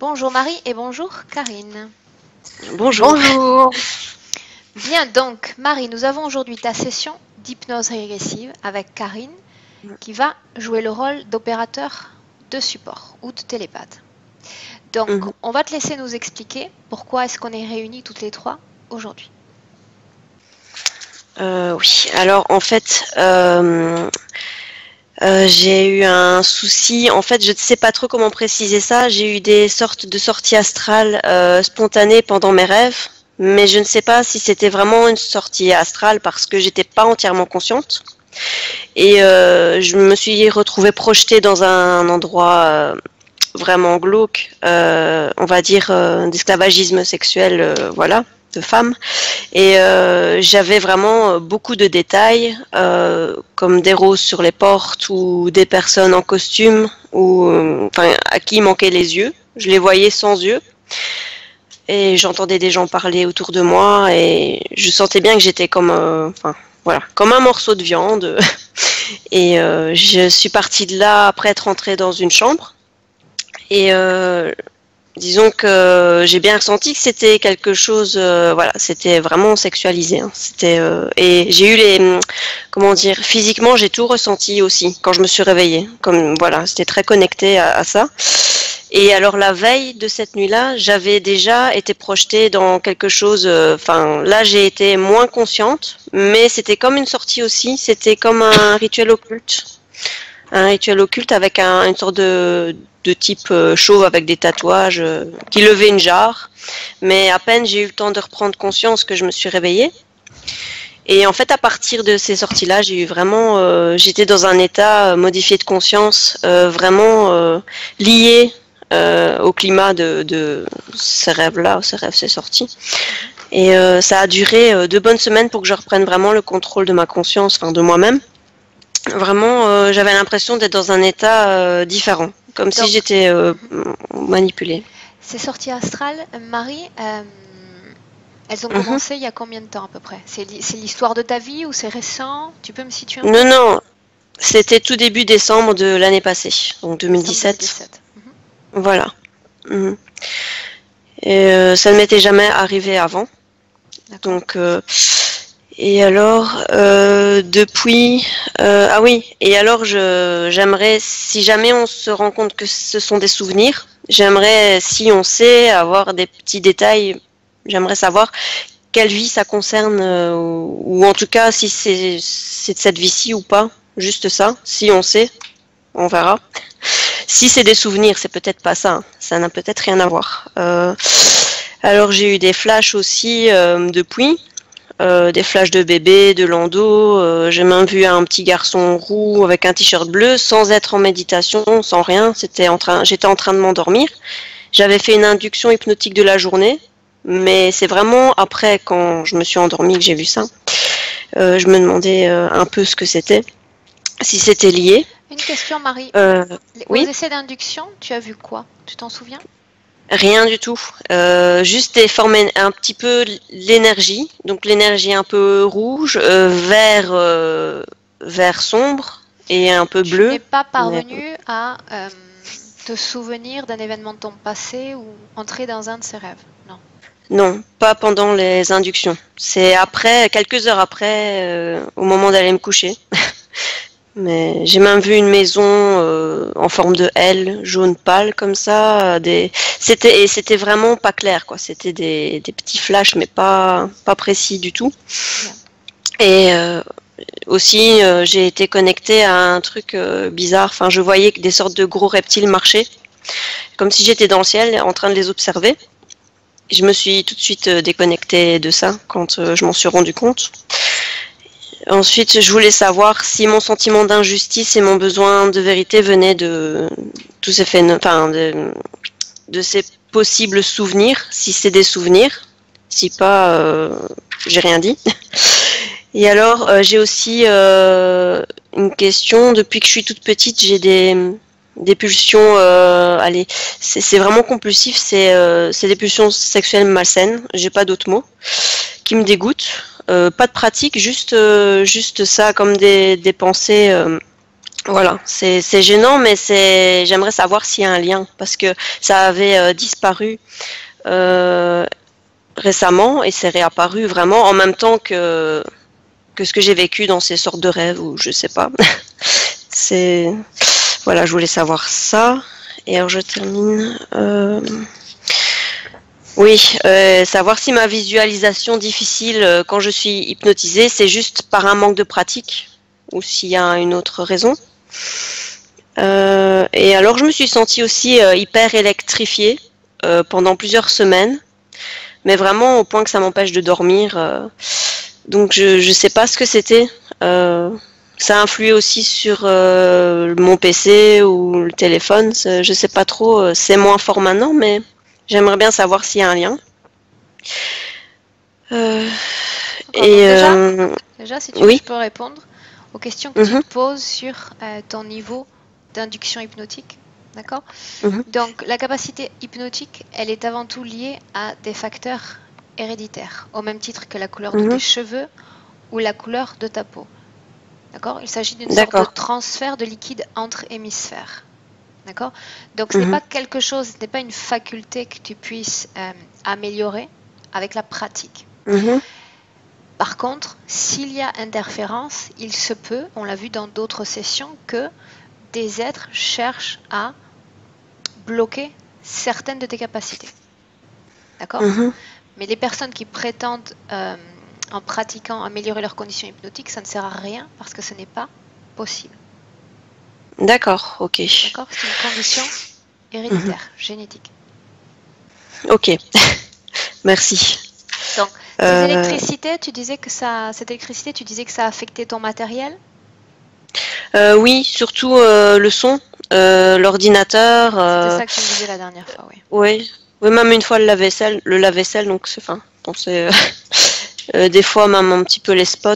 Bonjour Marie et bonjour Karine. Bonjour. Bonjour. Bien donc Marie, nous avons aujourd'hui ta session d'hypnose régressive avec Karine qui va jouer le rôle d'opérateur de support ou de télépathe. Donc on va te laisser nous expliquer pourquoi est-ce qu'on est réunis toutes les trois aujourd'hui. Oui, alors en fait, j'ai eu un souci. En fait, je ne sais pas trop comment préciser ça. J'ai eu des sortes de sorties astrales spontanées pendant mes rêves, mais je ne sais pas si c'était vraiment une sortie astrale parce que j'étais pas entièrement consciente. Et je me suis retrouvée projetée dans un endroit vraiment glauque, on va dire d'esclavagisme sexuel, voilà, de femmes. Et j'avais vraiment beaucoup de détails, comme des roses sur les portes ou des personnes en costume, ou enfin à qui il manquait les yeux. Je les voyais sans yeux. Et j'entendais des gens parler autour de moi et je sentais bien que j'étais comme, enfin voilà, comme un morceau de viande. Et je suis partie de là après être rentrée dans une chambre. Et disons que j'ai bien ressenti que c'était quelque chose, voilà, c'était vraiment sexualisé. Hein. C'était et j'ai eu comment dire, physiquement j'ai tout ressenti aussi quand je me suis réveillée. Comme voilà, c'était très connecté à ça. Et alors la veille de cette nuit-là, j'avais déjà été projetée dans quelque chose. Enfin, là j'ai été moins consciente, mais c'était comme une sortie aussi. C'était comme un rituel occulte. Un rituel occulte avec une sorte de type chauve avec des tatouages qui levait une jarre. Mais à peine j'ai eu le temps de reprendre conscience que je me suis réveillée. Et en fait, à partir de ces sorties-là, j'ai eu vraiment, j'étais dans un état modifié de conscience, vraiment lié au climat de ces rêves-là, ces sorties. Et ça a duré 2 bonnes semaines pour que je reprenne vraiment le contrôle de ma conscience, enfin de moi-même. Vraiment, j'avais l'impression d'être dans un état différent, comme si j'étais manipulée. Ces sorties astrales, Marie, elles ont commencé il y a combien de temps à peu près? C'est l'histoire de ta vie ou c'est récent? Tu peux me situer un peu? Non, c'était tout début décembre de l'année passée, donc 2017. 2017. Voilà. Et ça ne m'était jamais arrivé avant. Donc, et alors, depuis... ah oui, et alors j'aimerais, si jamais on se rend compte que ce sont des souvenirs, j'aimerais, si on sait, avoir des petits détails, j'aimerais savoir quelle vie ça concerne, ou en tout cas si c'est de cette vie-ci ou pas, juste ça, si on sait, on verra. Si c'est des souvenirs, c'est peut-être pas ça, hein. Ça n'a peut-être rien à voir. Alors j'ai eu des flashs aussi depuis, des flashs de bébé, de landau. J'ai même vu un petit garçon roux avec un t-shirt bleu, sans être en méditation, sans rien. J'étais en train de m'endormir. J'avais fait une induction hypnotique de la journée, mais c'est vraiment après, quand je me suis endormie, que j'ai vu ça. Je me demandais un peu ce que c'était, si c'était lié. Une question, Marie. Oui. Aux essais d'induction, tu as vu quoi? Tu t'en souviens? Rien du tout. Juste des formes, un petit peu l'énergie. Donc l'énergie un peu rouge, vert sombre et un peu bleu. Tu n'es pas parvenu à te souvenir d'un événement de ton passé ou entrer dans un de ces rêves? Non. Non, pas pendant les inductions. C'est après, quelques heures après, au moment d'aller me coucher. Mais j'ai même vu une maison en forme de L, jaune pâle comme ça. C'était vraiment pas clair, quoi. C'était des petits flashs, mais pas précis du tout. Et aussi, j'ai été connectée à un truc bizarre. Enfin, je voyais que des sortes de gros reptiles marchaient, comme si j'étais dans le ciel en train de les observer. Et je me suis tout de suite déconnectée de ça quand je m'en suis rendu compte. Ensuite, je voulais savoir si mon sentiment d'injustice et mon besoin de vérité venaient de tous ces de ces possibles souvenirs, si c'est des souvenirs. Si pas, j'ai rien dit. Et alors, j'ai aussi une question. Depuis que je suis toute petite, j'ai des pulsions. Allez, c'est vraiment compulsif. C'est des pulsions sexuelles malsaines. J'ai pas d'autres mots qui me dégoûtent. Pas de pratique, juste ça, comme des pensées Voilà, c'est gênant, mais j'aimerais savoir s'il y a un lien, parce que ça avait disparu récemment et c'est réapparu vraiment en même temps que ce que j'ai vécu dans ces sortes de rêves, ou je sais pas. C'est Voilà, je voulais savoir ça. Et alors je termine. Oui, savoir si ma visualisation difficile quand je suis hypnotisée, c'est juste par un manque de pratique ou s'il y a une autre raison. Et alors je me suis sentie aussi hyper électrifiée pendant plusieurs semaines, mais vraiment au point que ça m'empêche de dormir. Donc je sais pas ce que c'était. Ça a influé aussi sur mon PC ou le téléphone. Je sais pas trop. C'est moins fort maintenant, mais j'aimerais bien savoir s'il y a un lien. Et déjà, si tu veux, je peux répondre aux questions que tu te poses sur ton niveau d'induction hypnotique. D'accord? Donc, la capacité hypnotique, elle est avant tout liée à des facteurs héréditaires, au même titre que la couleur de tes cheveux ou la couleur de ta peau. D'accord? Il s'agit d'une sorte de transfert de liquide entre hémisphères. D'accord? Donc, ce n'est pas quelque chose, ce n'est pas une faculté que tu puisses améliorer avec la pratique. Par contre, s'il y a interférence, il se peut, on l'a vu dans d'autres sessions, que des êtres cherchent à bloquer certaines de tes capacités. D'accord? Mais les personnes qui prétendent, en pratiquant, améliorer leurs conditions hypnotiques, ça ne sert à rien parce que ce n'est pas possible. D'accord, ok. D'accord? C'est une condition héréditaire, génétique. Ok, merci. Donc, ces électricités, tu disais que cette électricité, tu disais que ça affectait ton matériel? Oui, surtout le son, l'ordinateur. C'était ça que tu me disais la dernière fois, oui. Oui, même une fois le lave-vaisselle, donc c'est des fois même un petit peu les spots.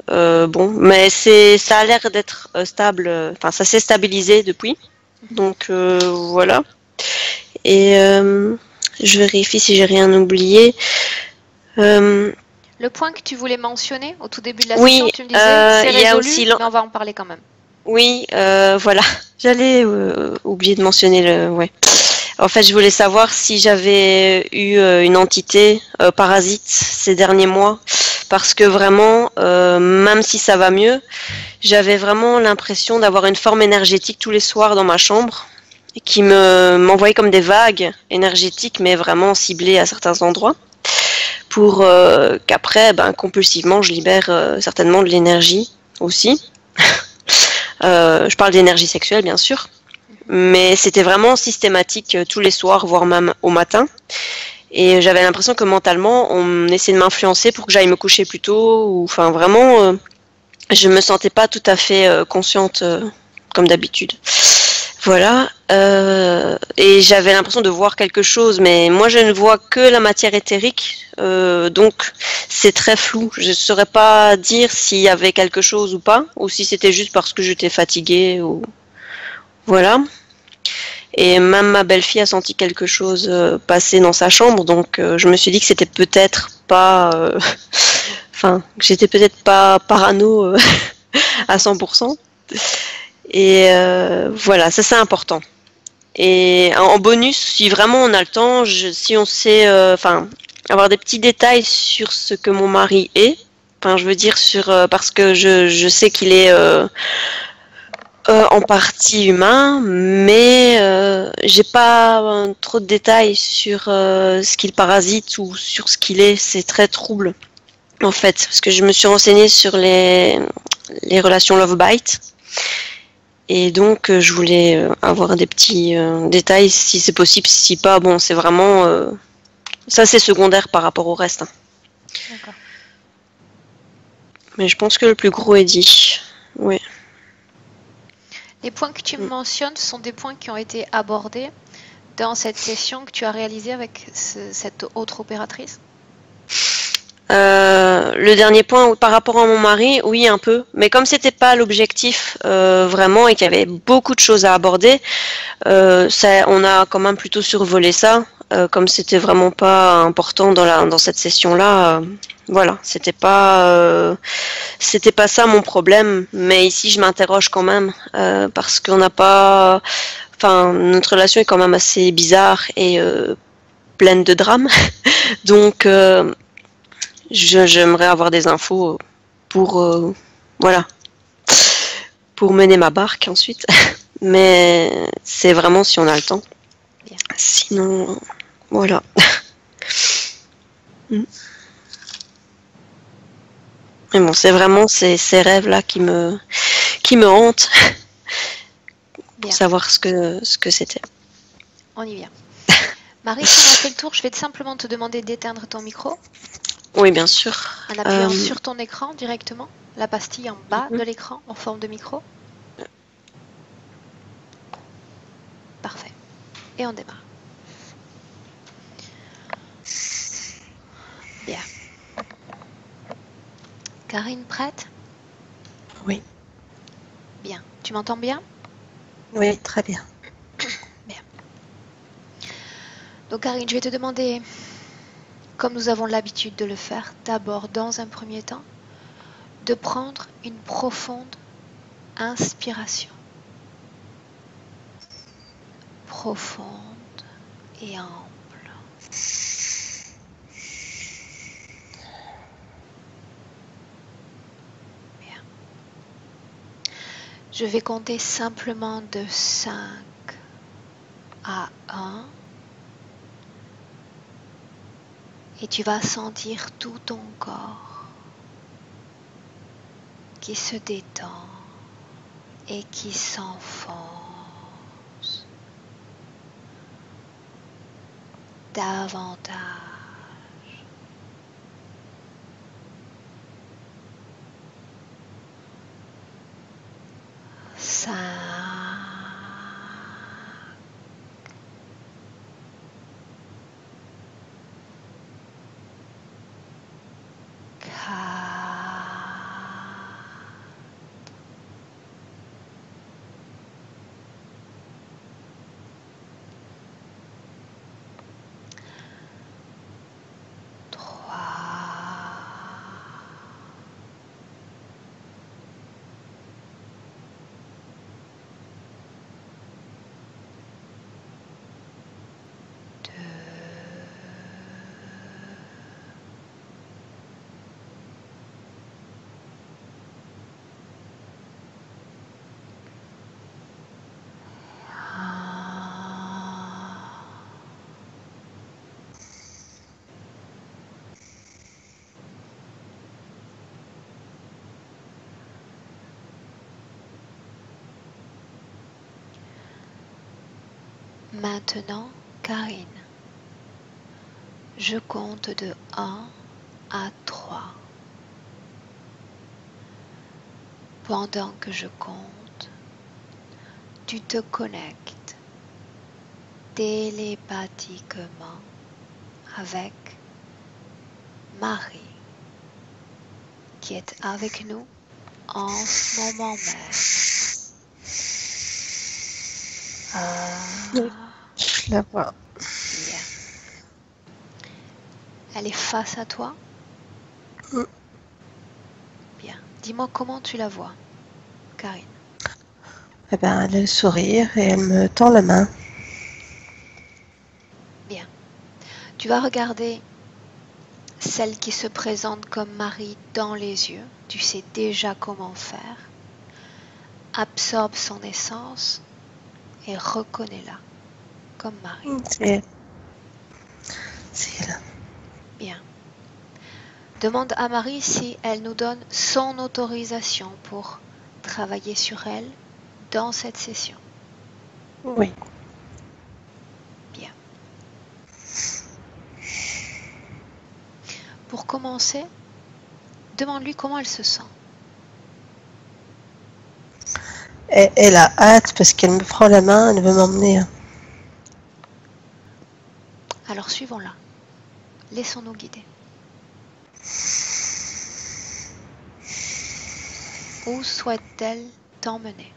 Bon, mais ça a l'air d'être stable. Enfin, ça s'est stabilisé depuis. Donc voilà. Et je vérifie si j'ai rien oublié. Le point que tu voulais mentionner au tout début de la session, tu me disais c'est résolu, mais on va en parler quand même. Oui, voilà. J'allais oublier de mentionner ouais. En fait, je voulais savoir si j'avais eu une entité parasite ces derniers mois, parce que vraiment, même si ça va mieux, j'avais vraiment l'impression d'avoir une forme énergétique tous les soirs dans ma chambre, qui m'envoyait comme des vagues énergétiques, mais vraiment ciblées à certains endroits, pour qu'après, compulsivement, je libère certainement de l'énergie aussi. Je parle d'énergie sexuelle, bien sûr. Mais c'était vraiment systématique tous les soirs, voire même au matin. Et j'avais l'impression que mentalement, on essayait de m'influencer pour que j'aille me coucher plus tôt. Enfin, vraiment, je me sentais pas tout à fait consciente comme d'habitude. Voilà. Et j'avais l'impression de voir quelque chose, mais moi, je ne vois que la matière éthérique. Donc, c'est très flou. Je ne saurais pas dire s'il y avait quelque chose ou pas, ou si c'était juste parce que j'étais fatiguée. Voilà. Et même ma belle-fille a senti quelque chose passer dans sa chambre, donc je me suis dit que c'était peut-être pas... Enfin, que j'étais peut-être pas parano à 100%. Et voilà, ça c'est important. Et en bonus, si vraiment on a le temps, si on sait avoir des petits détails sur ce que mon mari est, enfin je veux dire parce que je sais qu'il est... en partie humain, mais j'ai pas trop de détails sur ce qu'il parasite ou sur ce qu'il est. C'est très trouble en fait, parce que je me suis renseignée sur les relations love bite, et donc je voulais avoir des petits détails si c'est possible. Si pas, bon, c'est vraiment ça, c'est secondaire par rapport au reste. Hein. D'accord. Mais je pense que le plus gros est dit. Oui. Les points que tu mentionnes sont des points qui ont été abordés dans cette session que tu as réalisée avec cette autre opératrice? Le dernier point par rapport à mon mari, oui, un peu. Mais comme c'était pas l'objectif vraiment et qu'il y avait beaucoup de choses à aborder, on a quand même plutôt survolé ça. comme c'était vraiment pas important dans cette session-là, voilà, c'était pas ça mon problème. Mais ici, je m'interroge quand même parce qu'on n'a pas, enfin, notre relation est quand même assez bizarre et pleine de drames. Donc, j'aimerais avoir des infos pour, voilà, pour mener ma barque ensuite. Mais c'est vraiment si on a le temps. Bien. Sinon, voilà. Mais bon, c'est vraiment ces rêves-là qui me hantent pour Bien. savoir ce que c'était. On y vient. Marie, si on a fait le tour, je vais simplement te demander d'éteindre ton micro Oui, bien sûr. en appuyant sur ton écran directement, la pastille en bas de l'écran en forme de micro. Parfait. Et on démarre. Bien. Karine, prête? Oui. Bien. Tu m'entends bien? Oui, très bien. Bien. Donc Karine, je vais te demander, comme nous avons l'habitude de le faire, d'abord, dans un premier temps, de prendre une profonde inspiration. Profonde et ample. Bien. Je vais compter simplement de 5 à 1 et tu vas sentir tout ton corps qui se détend et qui s'enfonce davantage. 5, 1. Maintenant, Karine, je compte de 1 à 3. Pendant que je compte, tu te connectes télépathiquement avec Marie, qui est avec nous en ce moment même. Je la vois. Bien. Elle est face à toi? Bien. Dis-moi comment tu la vois, Karine. Eh ben, elle a le sourire et elle me tend la main. Bien. Tu vas regarder celle qui se présente comme Marie dans les yeux. Tu sais déjà comment faire. Absorbe son essence et reconnais-la comme Marie. C'est elle. Bien. Demande à Marie si elle nous donne son autorisation pour travailler sur elle dans cette session. Oui. Bien. Pour commencer, demande-lui comment elle se sent. Elle a hâte parce qu'elle me prend la main, elle veut m'emmener. Alors suivons-la. Laissons-nous guider. Où souhaite-t-elle t'emmener?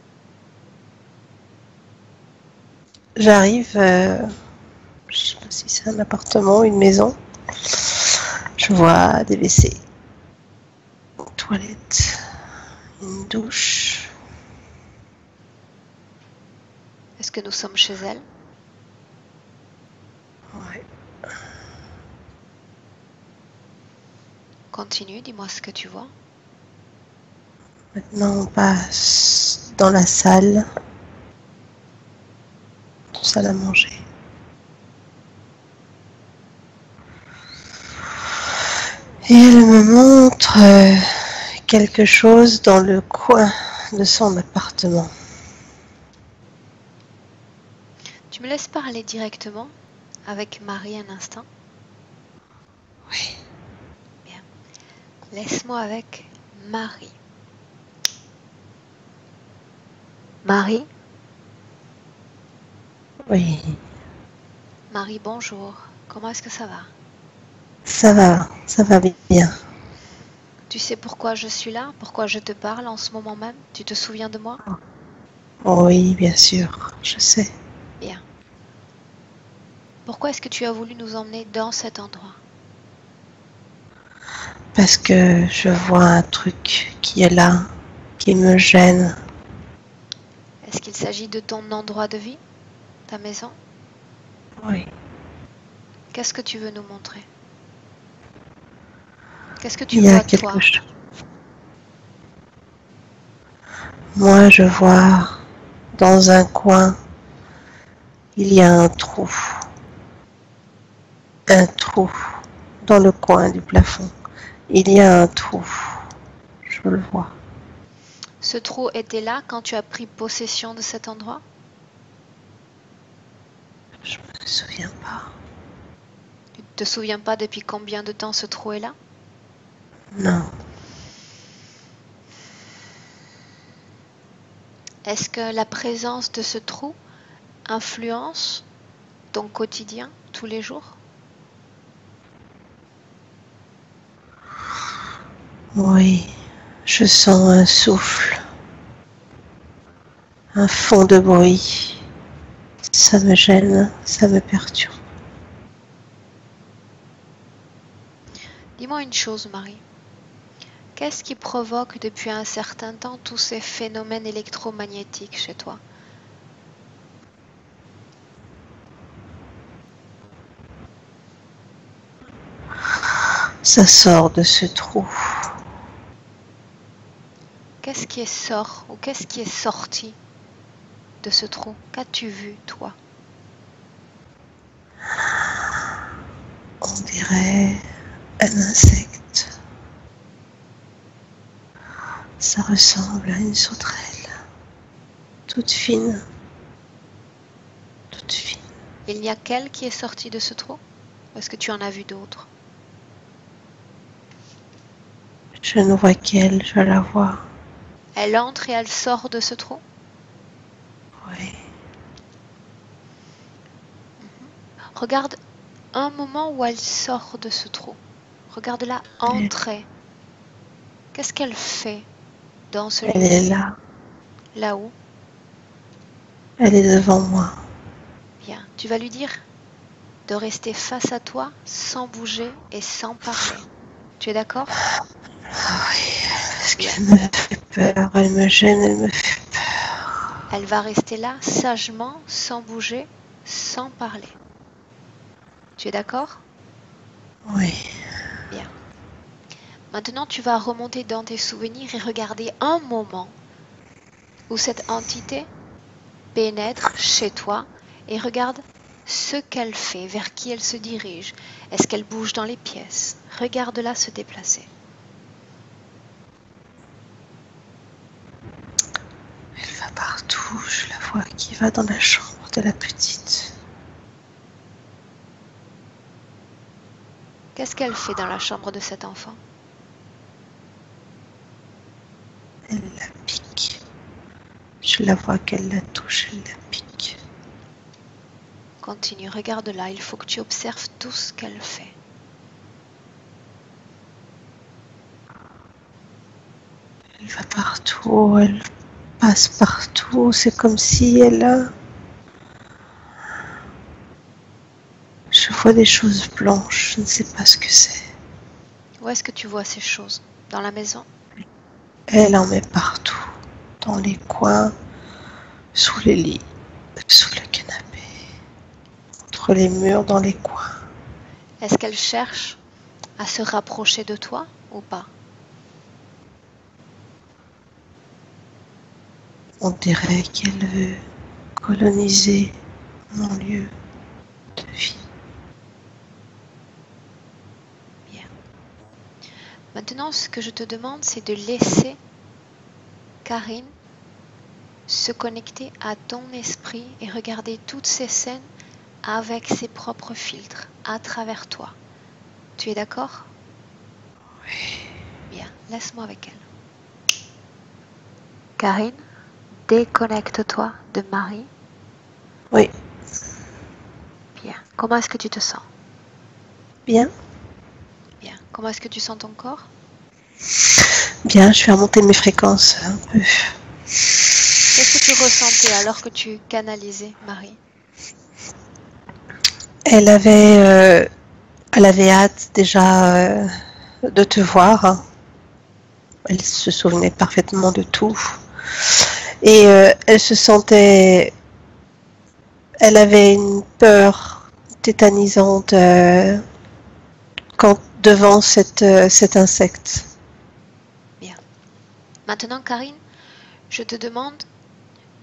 J'arrive Je sais pas si c'est un appartement ou une maison. Je vois des WC, une toilette, une douche. Est-ce que nous sommes chez elle? Ouais. Continue, dis-moi ce que tu vois. Maintenant, on passe dans la salle à manger. Et elle me montre quelque chose dans le coin de son appartement. Tu me laisses parler directement avec Marie un instant? Oui. Bien. Laisse-moi avec Marie. Marie? Oui. Marie, bonjour. Comment est-ce que ça va? Ça va bien. Tu sais pourquoi je suis là? Pourquoi je te parle en ce moment même? Tu te souviens de moi? Oui, bien sûr, je sais. Bien. Pourquoi est-ce que tu as voulu nous emmener dans cet endroit? Parce que je vois un truc qui est là, qui me gêne. Est-ce qu'il s'agit de ton endroit de vie? Ta maison? Oui. Qu'est-ce que tu veux nous montrer? Qu'est-ce que tu Il y a vois, quelque toi? chose. Moi, je vois dans un coin, il y a un trou. Un trou dans le coin du plafond. Il y a un trou. Je le vois. Ce trou était là quand tu as pris possession de cet endroit? Je me souviens pas. Tu ne te souviens pas depuis combien de temps ce trou est là? Non. Est-ce que la présence de ce trou influence ton quotidien tous les jours? Oui. Je sens un souffle. Un fond de bruit. Ça me gêne. Ça me perturbe. Dis-moi une chose, Marie. Qu'est-ce qui provoque depuis un certain temps tous ces phénomènes électromagnétiques chez toi? Ça sort de ce trou. Qu'est-ce qui sort ou qu'est-ce qui est sorti de ce trou? Qu'as-tu vu, toi? On dirait un insecte. Ça ressemble à une sauterelle. Toute fine. Toute fine. Il n'y a qu'elle qui est sortie de ce trou? Ou est-ce que tu en as vu d'autres? Je ne vois qu'elle, je la vois. Elle entre et elle sort de ce trou? Oui. Regarde un moment où elle sort de ce trou. Regarde-la Elle, entrer. Qu'est-ce qu'elle fait dans ce elle lieu? est là. Là-haut? Elle est devant moi. Bien. Tu vas lui dire de rester face à toi sans bouger et sans parler. Tu es d'accord? Ah oui, parce qu'elle me fait peur. Elle me gêne, elle me fait peur. Elle va rester là sagement, sans bouger, sans parler. Tu es d'accord? Oui. Bien. Maintenant, tu vas remonter dans tes souvenirs et regarder un moment où cette entité pénètre chez toi et regarde ce qu'elle fait, vers qui elle se dirige. Est-ce qu'elle bouge dans les pièces? Regarde-la se déplacer. Elle va partout. Je la vois qui va dans la chambre de la petite. Qu'est-ce qu'elle fait dans la chambre de cet enfant? Elle la pique. Je la vois qu'elle la touche, elle la pique. Continue, regarde-la, il faut que tu observes tout ce qu'elle fait. Elle va partout, elle passe partout. C'est comme si Je vois des choses blanches, je ne sais pas ce que c'est. Où est-ce que tu vois ces choses? Dans la maison? Elle en met partout. Dans les coins, sous les lits, sous le canapé, entre les murs, dans les coins. Est-ce qu'elle cherche à se rapprocher de toi ou pas? On dirait qu'elle veut coloniser mon lieu de vie. Bien. Maintenant, ce que je te demande, c'est de laisser Karine se connecter à ton esprit et regarder toutes ces scènes avec ses propres filtres, à travers toi. Tu es d'accord? Oui. Bien, laisse-moi avec elle. Karine, déconnecte-toi de Marie. Oui. Bien. Comment est-ce que tu te sens? Bien. Bien. Comment est-ce que tu sens ton corps? Bien, je vais remonter mes fréquences un peu. Qu'est-ce que tu ressentais alors que tu canalisais Marie? Elle avait hâte déjà de te voir. Elle se souvenait parfaitement de tout. Et elle se sentait... Elle avait une peur tétanisante devant cet insecte. Bien. Maintenant, Karine, je te demande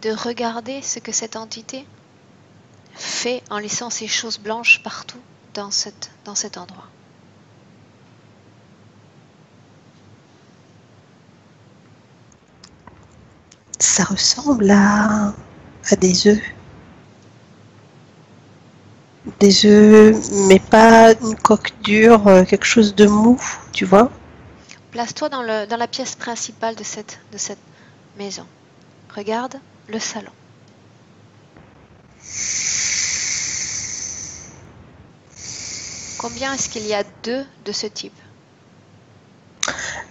de regarder ce que cette entité fait en laissant ces choses blanches partout dans cet endroit. Ça ressemble à des œufs. Des œufs, mais pas une coque dure, quelque chose de mou, tu vois. Place-toi dans la pièce principale de cette maison. Regarde le salon. Combien est-ce qu'il y a d'œufs de ce type?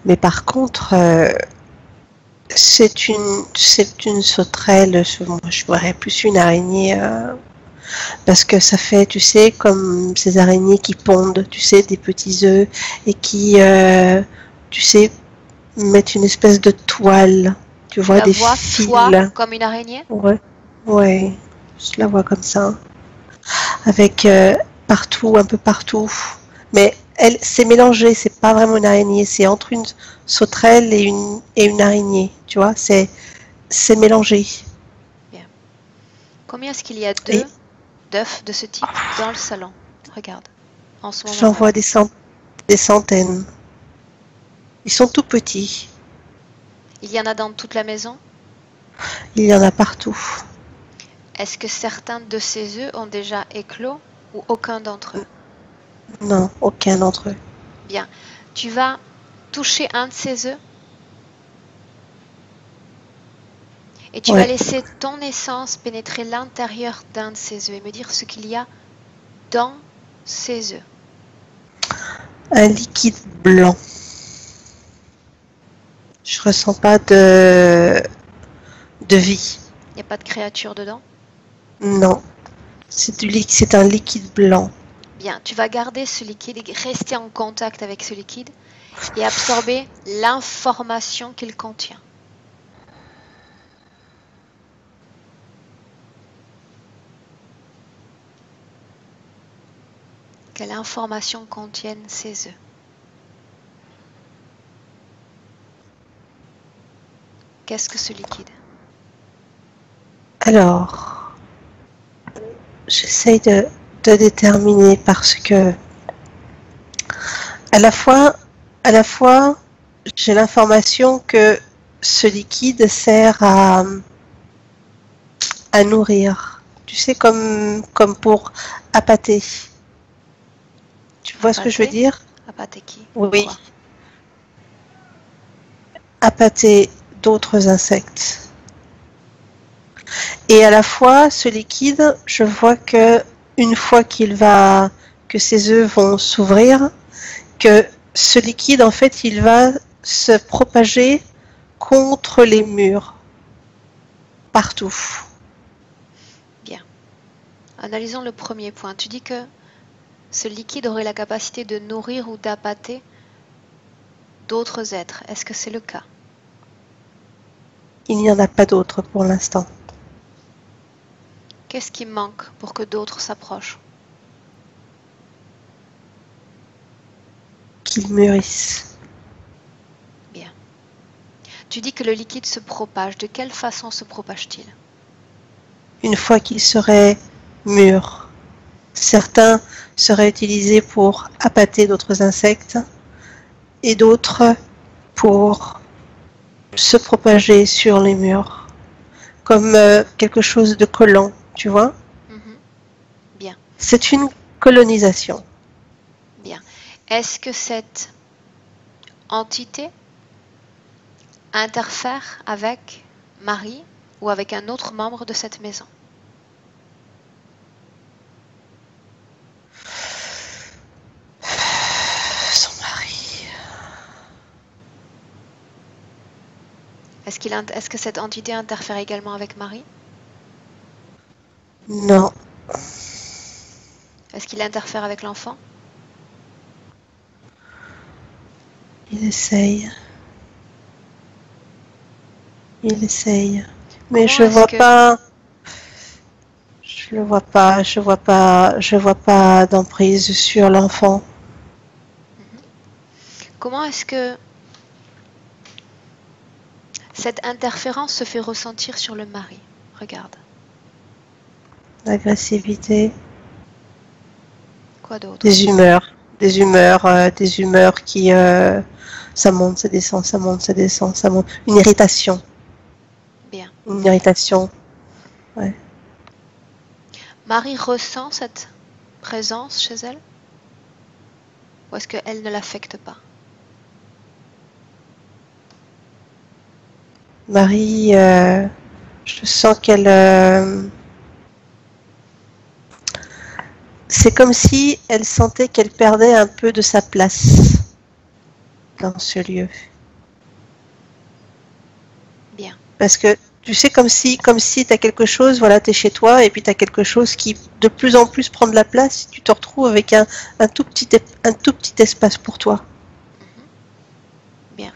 Mais par contre, c'est une sauterelle, moi je verrais plus une araignée, parce que ça fait, tu sais, comme ces araignées qui pondent, tu sais, des petits œufs et qui, tu sais, mettent une espèce de toile, tu vois, La des vois, fils. toi, comme une araignée? Ouais, ouais, je la vois comme ça, avec partout, un peu partout. Mais elle, c'est mélangé, c'est pas vraiment une araignée, c'est entre une sauterelle et une araignée, tu vois, c'est mélangé. Bien. Combien est-ce qu'il y a Et d'œufs de ce type dans le salon? Regarde, en ce moment j'en même. vois des centaines. Ils sont tout petits. Il y en a dans toute la maison? Il y en a partout. Est-ce que certains de ces œufs ont déjà éclos ou aucun d'entre eux? Non, aucun d'entre eux. Bien. Tu vas toucher un de ces œufs et tu vas Ouais. laisser ton essence pénétrer l'intérieur d'un de ces œufs et me dire ce qu'il y a dans ces œufs. Un liquide blanc. Je ressens pas de vie. Il n'y a pas de créature dedans? Non. C'est un liquide blanc. Bien, tu vas garder ce liquide et rester en contact avec ce liquide et absorber l'information qu'il contient. Quelle information contiennent ces œufs? Qu'est-ce que ce liquide? Alors, j'essaye de déterminer parce que à la fois, j'ai l'information que ce liquide sert à nourrir. Tu sais, comme pour appâter. Tu vois ce que je veux dire? Appâter qui? Oui. Quoi? Appâter d'autres insectes. Et à la fois, ce liquide, je vois que une fois que ces œufs vont s'ouvrir, que ce liquide, en fait, il va se propager contre les murs, partout. Bien. Analysons le premier point. Tu dis que ce liquide aurait la capacité de nourrir ou d'appâter d'autres êtres. Est-ce que c'est le cas? Il n'y en a pas d'autres pour l'instant. Qu'est-ce qui manque pour que d'autres s'approchent? Qu'ils mûrissent. Bien. Tu dis que le liquide se propage. De quelle façon se propage-t-il? Une fois qu'ils seraient mûrs, certains seraient utilisés pour appâter d'autres insectes et d'autres pour se propager sur les murs, comme quelque chose de collant, tu vois? Mhm. Bien, C'est une colonisation. bien. Est-ce que cette entité interfère avec Marie ou avec un autre membre de cette maison? Son mari. Est-ce que cette entité interfère également avec Marie? Non, Est-ce qu'il interfère avec l'enfant? il essaye. Il essaye. Mais Comment je est-ce vois que... pas. Je le vois pas. Je vois pas. Je vois pas d'emprise sur l'enfant. Comment est-ce que cette interférence se fait ressentir sur le mari? Regarde. L'agressivité. Quoi d'autre? Des humeurs qui. Ça monte, ça descend, ça monte, ça descend, ça monte. Une irritation. Bien. Une irritation. Ouais. Marie ressent cette présence chez elle? Ou est-ce qu'elle ne l'affecte pas? Marie, je sens qu'elle. C'est comme si elle sentait qu'elle perdait un peu de sa place dans ce lieu. Bien. Parce que tu sais, comme si tu as quelque chose, voilà, tu es chez toi et puis tu as quelque chose qui de plus en plus prend de la place, tu te retrouves avec un tout petit espace pour toi. Bien.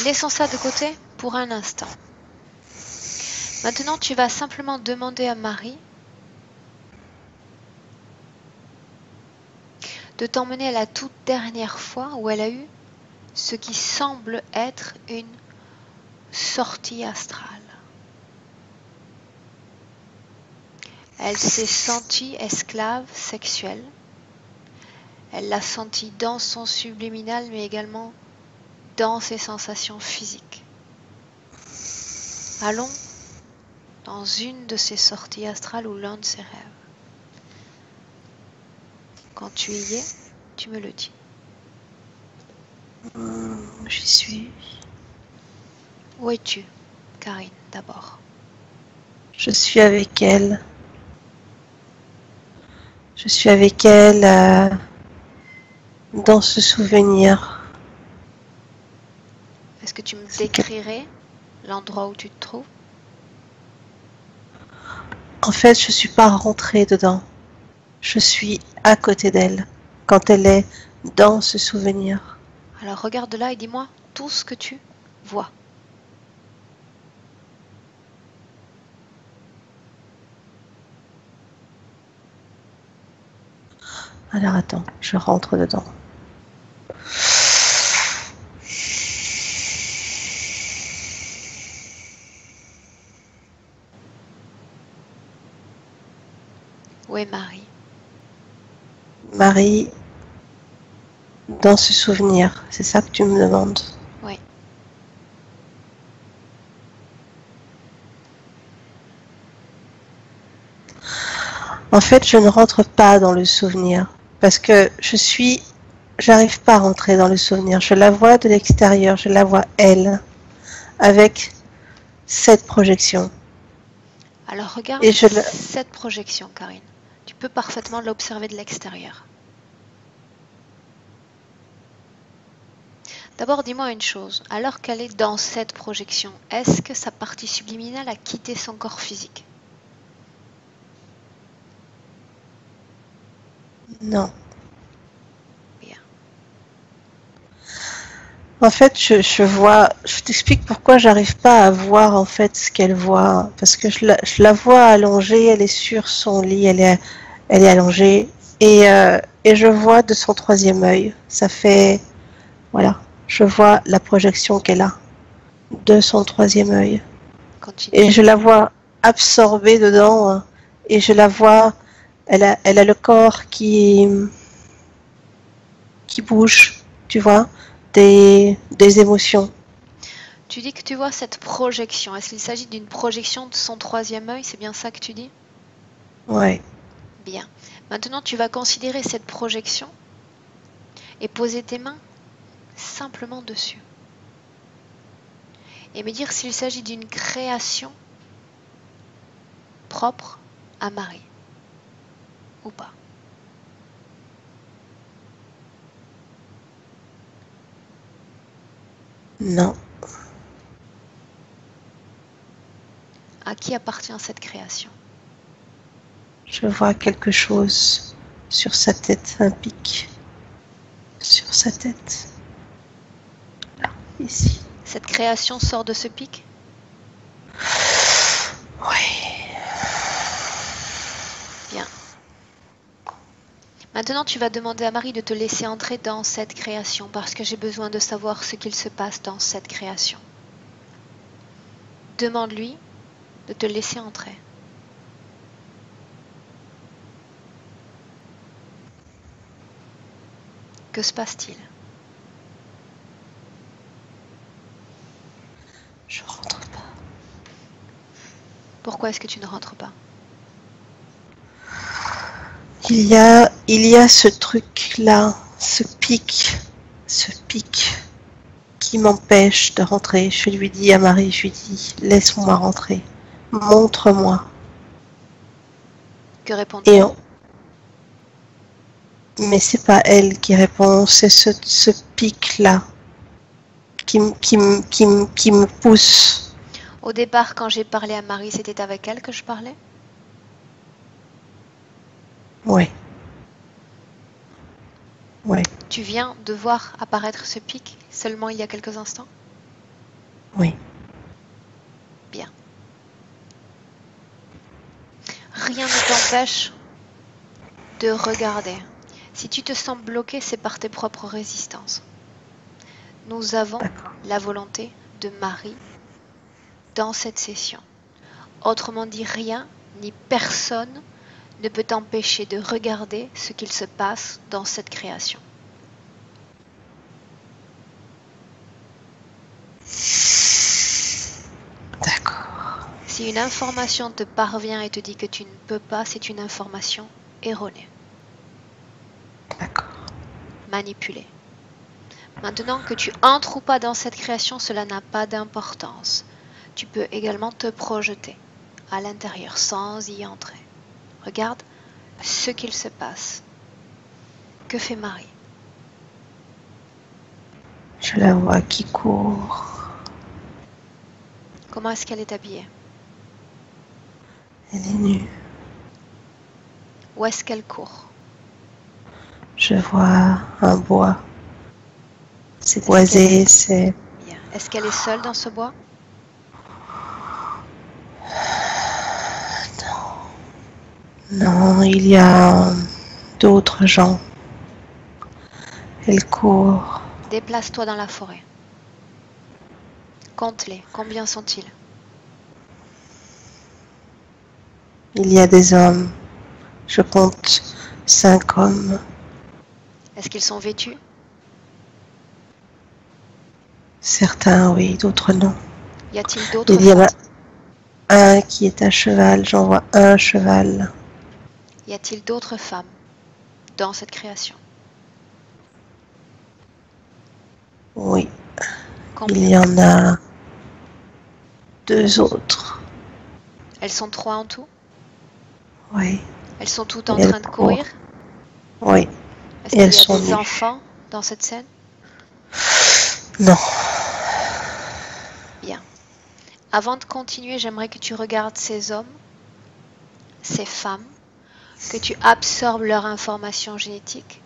Laissons ça de côté pour un instant. Maintenant, tu vas simplement demander à Marie de t'emmener à la toute dernière fois où elle a eu ce qui semble être une sortie astrale. Elle s'est sentie esclave sexuelle. Elle l'a senti dans son subliminal, mais également dans ses sensations physiques. Allons dans une de ces sorties astrales ou l'un de ses rêves. Quand tu y es, tu me le dis. J'y suis. Où es-tu, Karine, d'abord? Je suis avec elle. Je suis avec elle dans ce souvenir. Est-ce que tu me décrirais l'endroit où tu te trouves? En fait, je ne suis pas rentrée dedans. Je suis à côté d'elle quand elle est dans ce souvenir. Alors regarde là et dis-moi tout ce que tu vois. Alors attends, je rentre dedans. Où est Marie? Marie, dans ce souvenir, c'est ça que tu me demandes? Oui. En fait, je ne rentre pas dans le souvenir parce que j'arrive pas à rentrer dans le souvenir. Je la vois de l'extérieur, je la vois elle, avec cette projection. Alors regarde Et cette projection, Karine. Tu peux parfaitement l'observer de l'extérieur. D'abord, dis-moi une chose. Alors qu'elle est dans cette projection, est-ce que sa partie subliminale a quitté son corps physique? Non. Bien. En fait, je vois, je t'explique pourquoi j'arrive pas à voir en fait ce qu'elle voit. Parce que je la vois allongée, elle est sur son lit, elle est allongée. Et je vois de son troisième œil. Ça fait, voilà, je vois la projection qu'elle a de son troisième œil. Continue. Et je la vois absorbée dedans. Et je la vois, elle a le corps qui bouge, tu vois, des émotions. Tu dis que tu vois cette projection. Est-ce qu'il s'agit d'une projection de son troisième œil? C'est bien ça que tu dis? Ouais. Bien. Maintenant, tu vas considérer cette projection et poser tes mains simplement dessus. Et me dire s'il s'agit d'une création propre à Marie ou pas. Non. À qui appartient cette création? Je vois quelque chose sur sa tête, un pic sur sa tête. Là, ici. Cette création sort de ce pic? Oui. Bien. Maintenant, tu vas demander à Marie de te laisser entrer dans cette création parce que j'ai besoin de savoir ce qu'il se passe dans cette création. Demande-lui de te laisser entrer. Que se passe-t-il? Je rentre pas. Pourquoi est-ce que tu ne rentres pas? Il y a ce truc-là, ce pic qui m'empêche de rentrer. Je lui dis à Marie, je lui dis, laisse-moi rentrer, montre-moi. Que Et répond-elle? mais c'est pas elle qui répond, c'est ce pic-là qui me pousse. Au départ, quand j'ai parlé à Marie, c'était avec elle que je parlais? Ouais. Ouais. Tu viens de voir apparaître ce pic seulement il y a quelques instants? Oui. Bien. Rien ne t'empêche de regarder. Si tu te sens bloqué, c'est par tes propres résistances. Nous avons D'accord. la volonté de Marie dans cette session. Autrement dit, rien ni personne ne peut t'empêcher de regarder ce qu'il se passe dans cette création. D'accord. Si une information te parvient et te dit que tu ne peux pas, c'est une information erronée, D'accord. manipulée. Maintenant que tu entres ou pas dans cette création, cela n'a pas d'importance. Tu peux également te projeter à l'intérieur sans y entrer. Regarde ce qu'il se passe. Que fait Marie? Je la vois qui court. Comment est-ce qu'elle est habillée? Elle est nue. Où est-ce qu'elle court? Je vois un bois. C'est Est-ce boisé, c'est... Bien. Est-ce qu'elle est seule dans ce bois? Non, il y a d'autres gens. Elle court. Déplace-toi dans la forêt. Compte-les. Combien sont-ils? Il y a des hommes. Je compte 5 hommes. Est-ce qu'ils sont vêtus? Certains, oui, d'autres non. Y a-t-il d'autres Il y en femmes? a un qui est à cheval. J'en vois un cheval. Y a-t-il d'autres femmes dans cette création? Oui, il Combien? y en a 2 autres. Elles sont 3 en tout? Oui, Elles sont toutes en et elles train de courir? courent. Oui, Est-ce et qu'il elles y a sont des nues. enfants dans cette scène? Non, Bien. Avant de continuer, j'aimerais que tu regardes ces hommes, ces femmes, que tu absorbes leur information génétique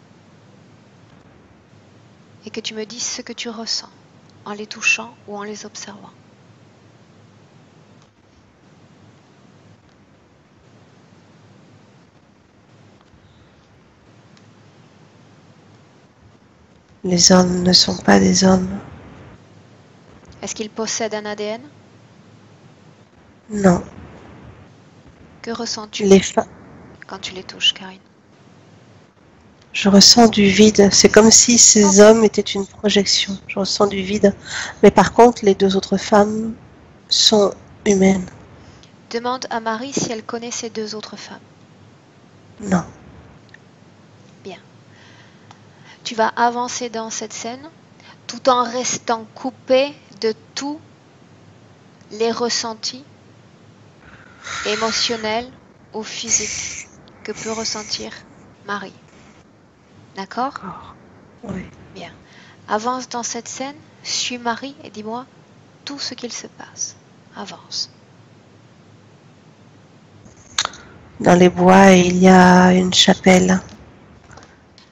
et que tu me dises ce que tu ressens en les touchant ou en les observant. Les hommes ne sont pas des hommes. Est-ce qu'ils possèdent un ADN? Non. Que ressens-tu quand tu les touches, Karine? Je ressens du vide. C'est comme si ces hommes étaient une projection. Je ressens du vide. Mais par contre, les deux autres femmes sont humaines. Demande à Marie si elle connaît ces deux autres femmes. Non. Bien. Tu vas avancer dans cette scène tout en restant coupé de tous les ressentis émotionnels ou physiques que peut ressentir Marie. D'accord? Oui. Bien. Avance dans cette scène, suis Marie et dis-moi tout ce qu'il se passe. Avance. Dans les bois, il y a une chapelle.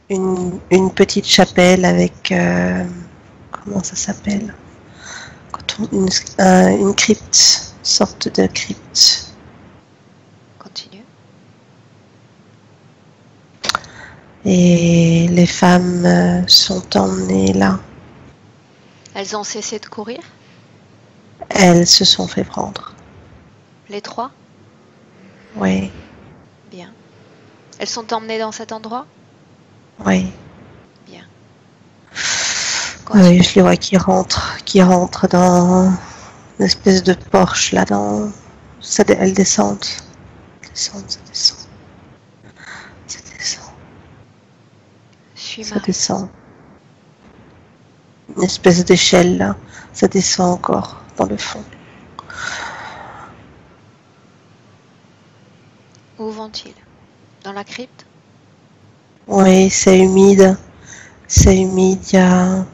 Une petite chapelle avec... comment ça s'appelle? Une crypte. Une sorte de crypte. Continue. Et les femmes sont emmenées là. Elles ont cessé de courir? Elles se sont fait prendre. Les trois? Oui. Bien. Elles sont emmenées dans cet endroit? Oui. Bien. Oui, je les vois qui rentrent dans une espèce de Porsche là dans. Elles descendent. Ça descend. Suis Ça Marie. descend. Une espèce d'échelle là. Ça descend encore dans le fond. Où vont-ils? Dans la crypte? Oui, c'est humide. Il y a...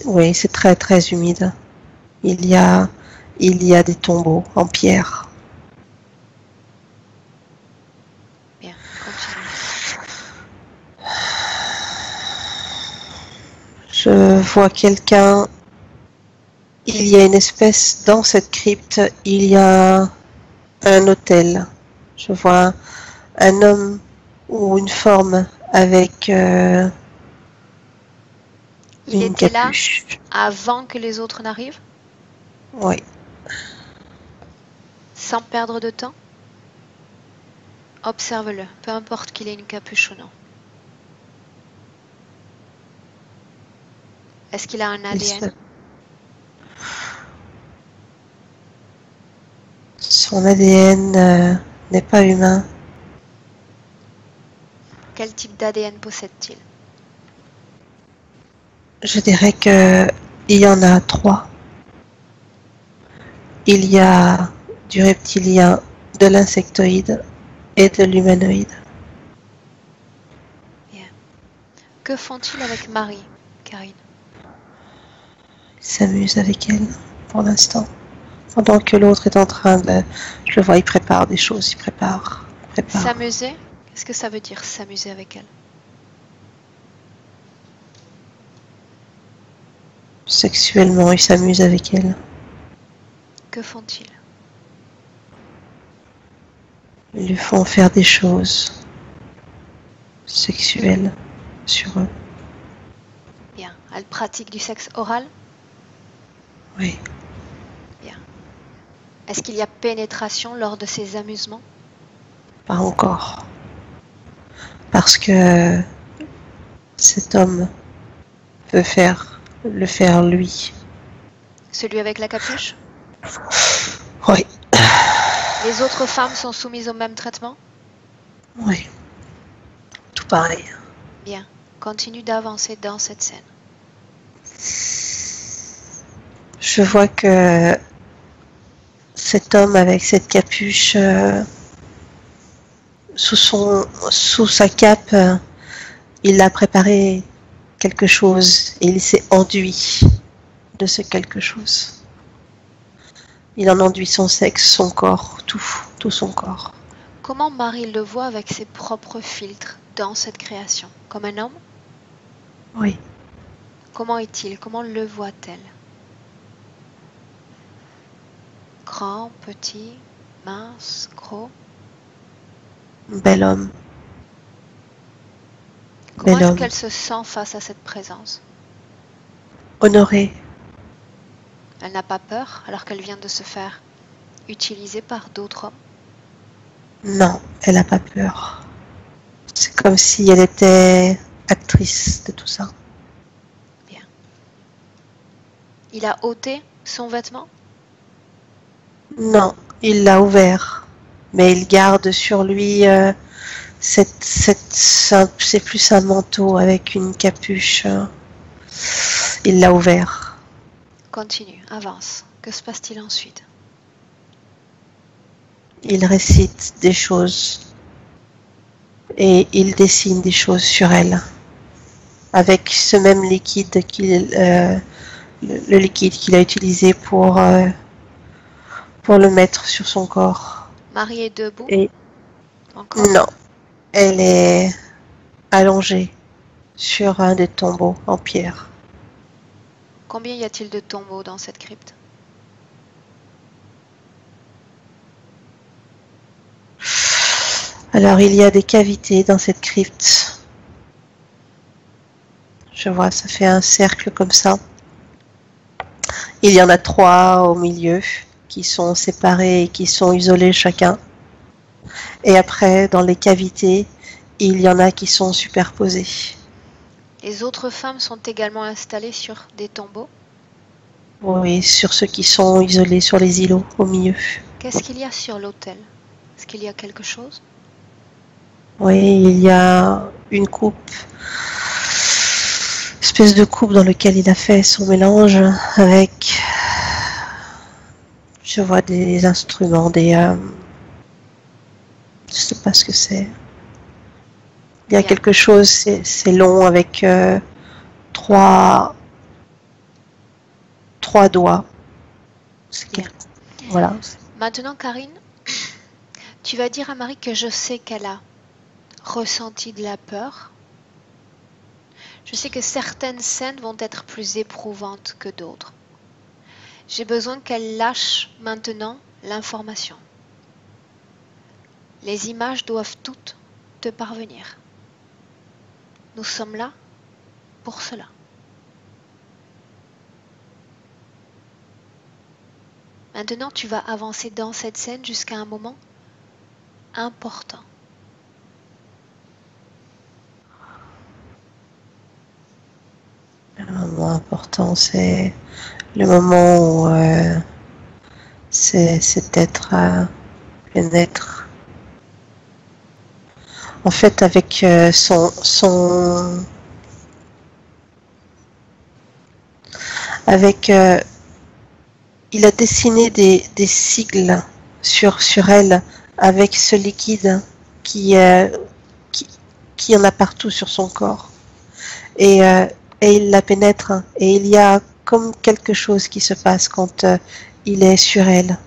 Oui, c'est très très humide. Il y a des tombeaux en pierre. Bien, continue. Je vois quelqu'un. Il y a une espèce, dans cette crypte, il y a un autel. Je vois un homme ou une forme avec Il une était là capuche. avant que les autres n'arrivent? Oui, Sans perdre de temps? Observe-le, peu importe qu'il ait une capuche ou non. Est-ce qu'il a un ADN? Son ADN n'est pas humain. Quel type d'ADN possède-t-il? Je dirais que il y en a 3. Il y a du reptilien, de l'insectoïde et de l'humanoïde. Bien. Que font-ils avec Marie, Karine? Il s'amuse avec elle pour l'instant. Pendant que l'autre est en train de... Je le vois, il prépare des choses, il prépare. S'amuser? Qu'est-ce que ça veut dire, s'amuser avec elle? Sexuellement, il s'amuse avec elle. Que font-ils? Ils lui font faire des choses sexuelles sur eux. Bien. Elle pratique du sexe oral? Oui. Bien. Est-ce qu'il y a pénétration lors de ces amusements? Pas encore. Parce que cet homme veut le faire lui. Celui avec la capuche? Oui. Les autres femmes sont soumises au même traitement? Oui. Tout pareil. Bien. Continue d'avancer dans cette scène. Je vois que cet homme avec cette capuche sous sa cape, il a préparé quelque chose et il s'est enduit de ce quelque chose. Il en enduit son sexe, son corps, tout. tout son corps. Comment Marie le voit avec ses propres filtres dans cette création? Comme un homme? Oui, Comment est-il? Comment le voit-elle? Grand, petit, mince, gros? bel homme, Comment bel est-ce homme, qu'elle se sent face à cette présence? honoré. Elle n'a pas peur alors qu'elle vient de se faire utiliser par d'autres hommes? Non, elle n'a pas peur. C'est comme si elle était actrice de tout ça. Bien. Il a ôté son vêtement? Non, il l'a ouvert, mais il garde sur lui c'est plus un manteau avec une capuche. Il l'a ouvert. Continue, avance. Que se passe-t-il ensuite? Il récite des choses et il dessine des choses sur elle avec ce même liquide le liquide qu'il a utilisé pour le mettre sur son corps. Marie est debout? Et Encore? non, elle est allongée sur un des tombeaux en pierre. Combien y a-t-il de tombeaux dans cette crypte? Alors il y a des cavités dans cette crypte. Je vois, ça fait un cercle comme ça. Il y en a 3 au milieu qui sont séparés et qui sont isolés chacun. Et après, dans les cavités, il y en a qui sont superposées. Les autres femmes sont également installées sur des tombeaux? Oui, sur ceux qui sont isolés sur les îlots au milieu. Qu'est-ce qu'il y a sur l'autel? Est-ce qu'il y a quelque chose? Oui, il y a une coupe, espèce de coupe dans laquelle il a fait son mélange avec, je vois des instruments, je sais pas ce que c'est. Il y a Bien. quelque chose, c'est long avec 3 doigts. Bien. Voilà. Maintenant, Karine, tu vas dire à Marie que je sais qu'elle a ressenti de la peur. Je sais que certaines scènes vont être plus éprouvantes que d'autres. J'ai besoin qu'elle lâche maintenant l'information. Les images doivent toutes te parvenir. Nous sommes là pour cela. Maintenant, tu vas avancer dans cette scène jusqu'à un moment important. Le moment important, c'est le moment où c'est être bien-être. En fait, avec avec il a dessiné des sigles sur elle avec ce liquide qui, euh, qui, qui en a partout sur son corps. Et il la pénètre et il y a comme quelque chose qui se passe quand il est sur elle.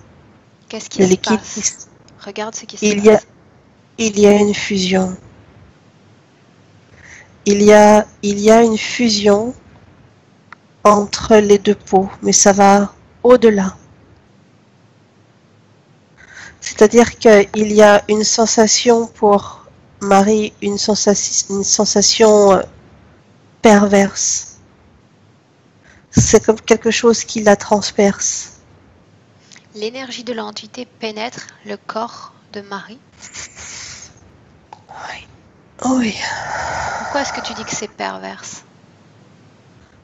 Qu'est-ce qui Le se liquide, passe? Regarde ce qui se il y a, passe. il y a une fusion. Il y a une fusion entre les deux peaux, mais ça va au-delà. C'est-à-dire qu'il y a une sensation pour Marie, une sensation perverse. C'est comme quelque chose qui la transperce. L'énergie de l'entité pénètre le corps de Marie. Oui. Oui. Pourquoi est-ce que tu dis que c'est perverse?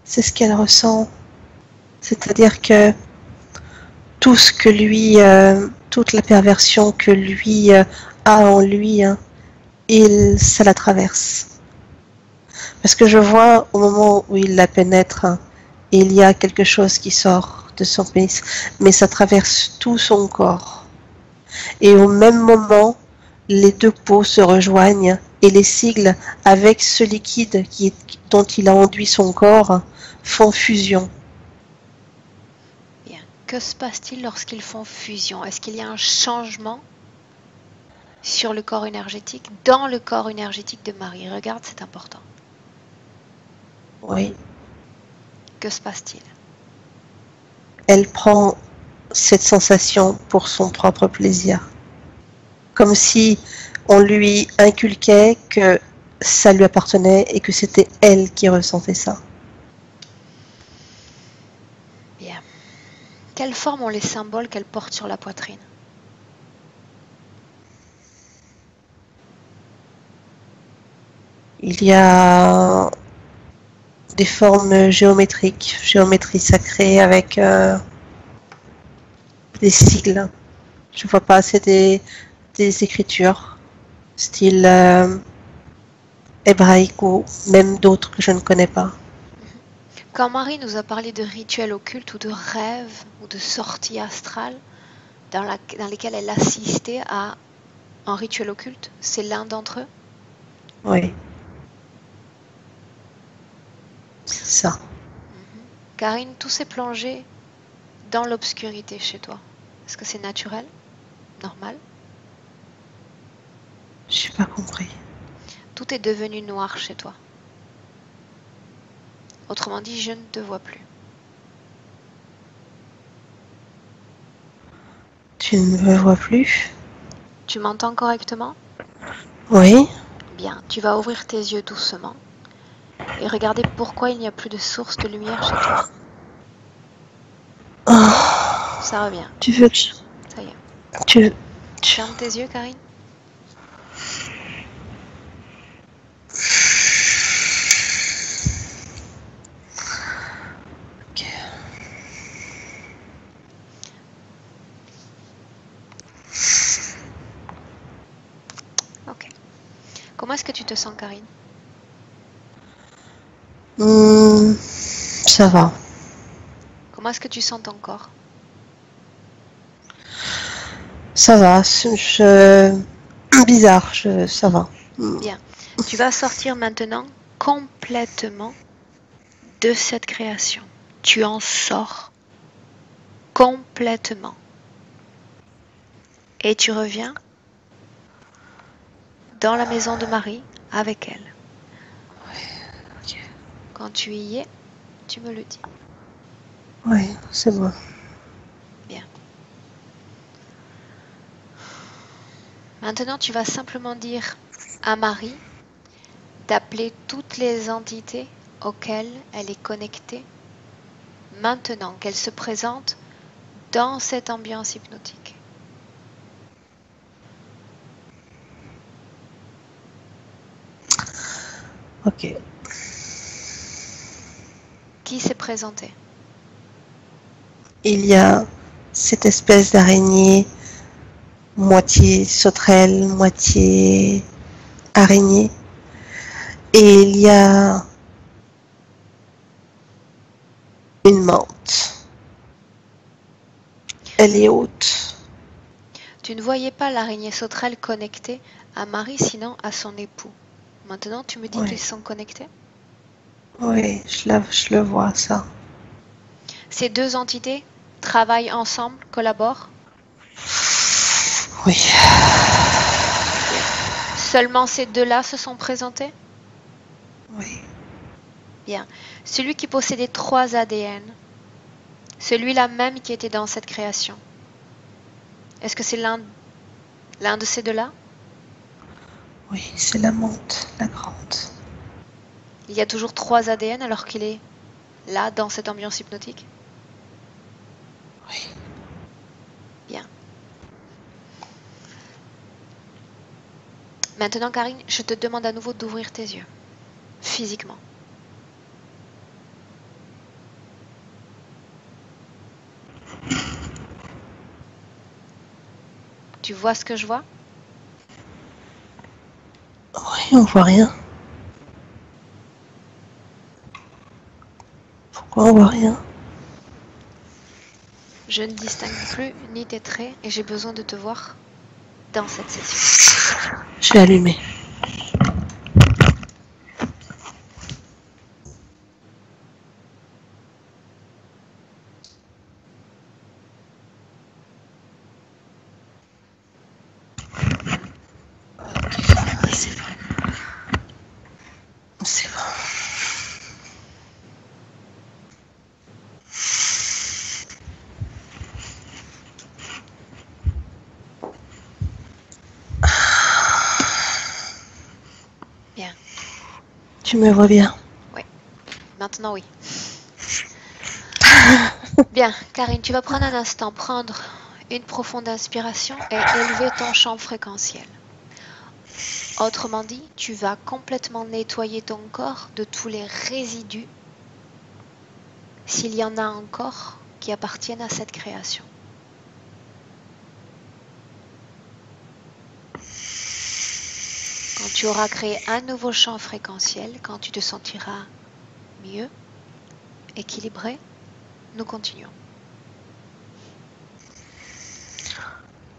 C'est ce qu'elle ressent. C'est-à-dire que tout ce que lui, toute la perversion que lui a en lui, hein, ça la traverse. Parce que je vois au moment où il la pénètre, hein, il y a quelque chose qui sort de son pénis, mais ça traverse tout son corps. Et au même moment, les deux peaux se rejoignent et les sigles avec ce liquide dont il a enduit son corps font fusion. Bien. Que se passe-t-il lorsqu'ils font fusion? Est-ce qu'il y a un changement sur le corps énergétique, dans le corps énergétique de Marie. Regarde, c'est important. Oui. Que se passe-t-il? Elle prend cette sensation pour son propre plaisir. Comme si on lui inculquait que ça lui appartenait et que c'était elle qui ressentait ça. Bien. Quelle forme ont les symboles qu'elle porte sur la poitrine? Il y a des formes géométriques, géométrie sacrée avec des sigles. Je vois pas, c'est des écritures, style hébraïque ou même d'autres que je ne connais pas. Quand Marie nous a parlé de rituels occultes ou de rêves ou de sorties astrales dans lesquelles elle assistait à un rituel occulte, c'est l'un d'entre eux? Oui, c'est ça. Karine, tout s'est plongé dans l'obscurité chez toi. Est-ce que c'est naturel? Normal? Je n'ai pas compris. Tout est devenu noir chez toi. Autrement dit, je ne te vois plus. Tu ne me vois plus? Tu m'entends correctement? Oui. Bien, tu vas ouvrir tes yeux doucement et regarder pourquoi il n'y a plus de source de lumière chez toi. Oh, Ça revient. tu veux que je... Ça y est. Tu... Ferme tes yeux, Karine. Ok. Ok. Comment est-ce que tu te sens, Karine? Ça va. Comment est-ce que tu sens ton corps? Ça va. Bizarre. Ça va. Bien. Tu vas sortir maintenant complètement de cette création. Tu en sors complètement. Et tu reviens dans la maison de Marie avec elle. Ok. Quand tu y es, tu me le dis. Oui, c'est bon. Bien. Maintenant, tu vas simplement dire à Marie d'appeler toutes les entités auxquelles elle est connectée maintenant qu'elle se présente dans cette ambiance hypnotique. Ok. Qui s'est présenté? Il y a cette espèce d'araignée, moitié sauterelle, moitié araignée. Et il y a une menthe. Elle est haute. Tu ne voyais pas l'araignée sauterelle connectée à Marie, sinon à son époux. Maintenant, tu me dis Oui, qu'ils sont connectés? oui, je le vois, ça. Ces deux entités travaillent ensemble, collaborent? Oui, Bien. Seulement ces deux-là se sont présentés? oui. Bien. Celui qui possédait 3 ADN, celui-là même qui était dans cette création, est-ce que c'est l'un de ces deux-là? Oui, c'est la menthe, la grande. Il y a toujours 3 ADN alors qu'il est là, dans cette ambiance hypnotique? Oui. Bien. Maintenant, Karine, je te demande à nouveau d'ouvrir tes yeux, physiquement. Tu vois ce que je vois? Oui, on voit rien. Pourquoi on voit rien? Je ne distingue plus ni tes traits et j'ai besoin de te voir dans cette session. Je vais allumer. Tu me vois bien? Oui, maintenant oui. Bien, Karine, tu vas prendre un instant, prendre une profonde inspiration et élever ton champ fréquentiel. Autrement dit, tu vas complètement nettoyer ton corps de tous les résidus, s'il y en a encore, qui appartiennent à cette création. Quand tu auras créé un nouveau champ fréquentiel, quand tu te sentiras mieux, équilibré, nous continuons.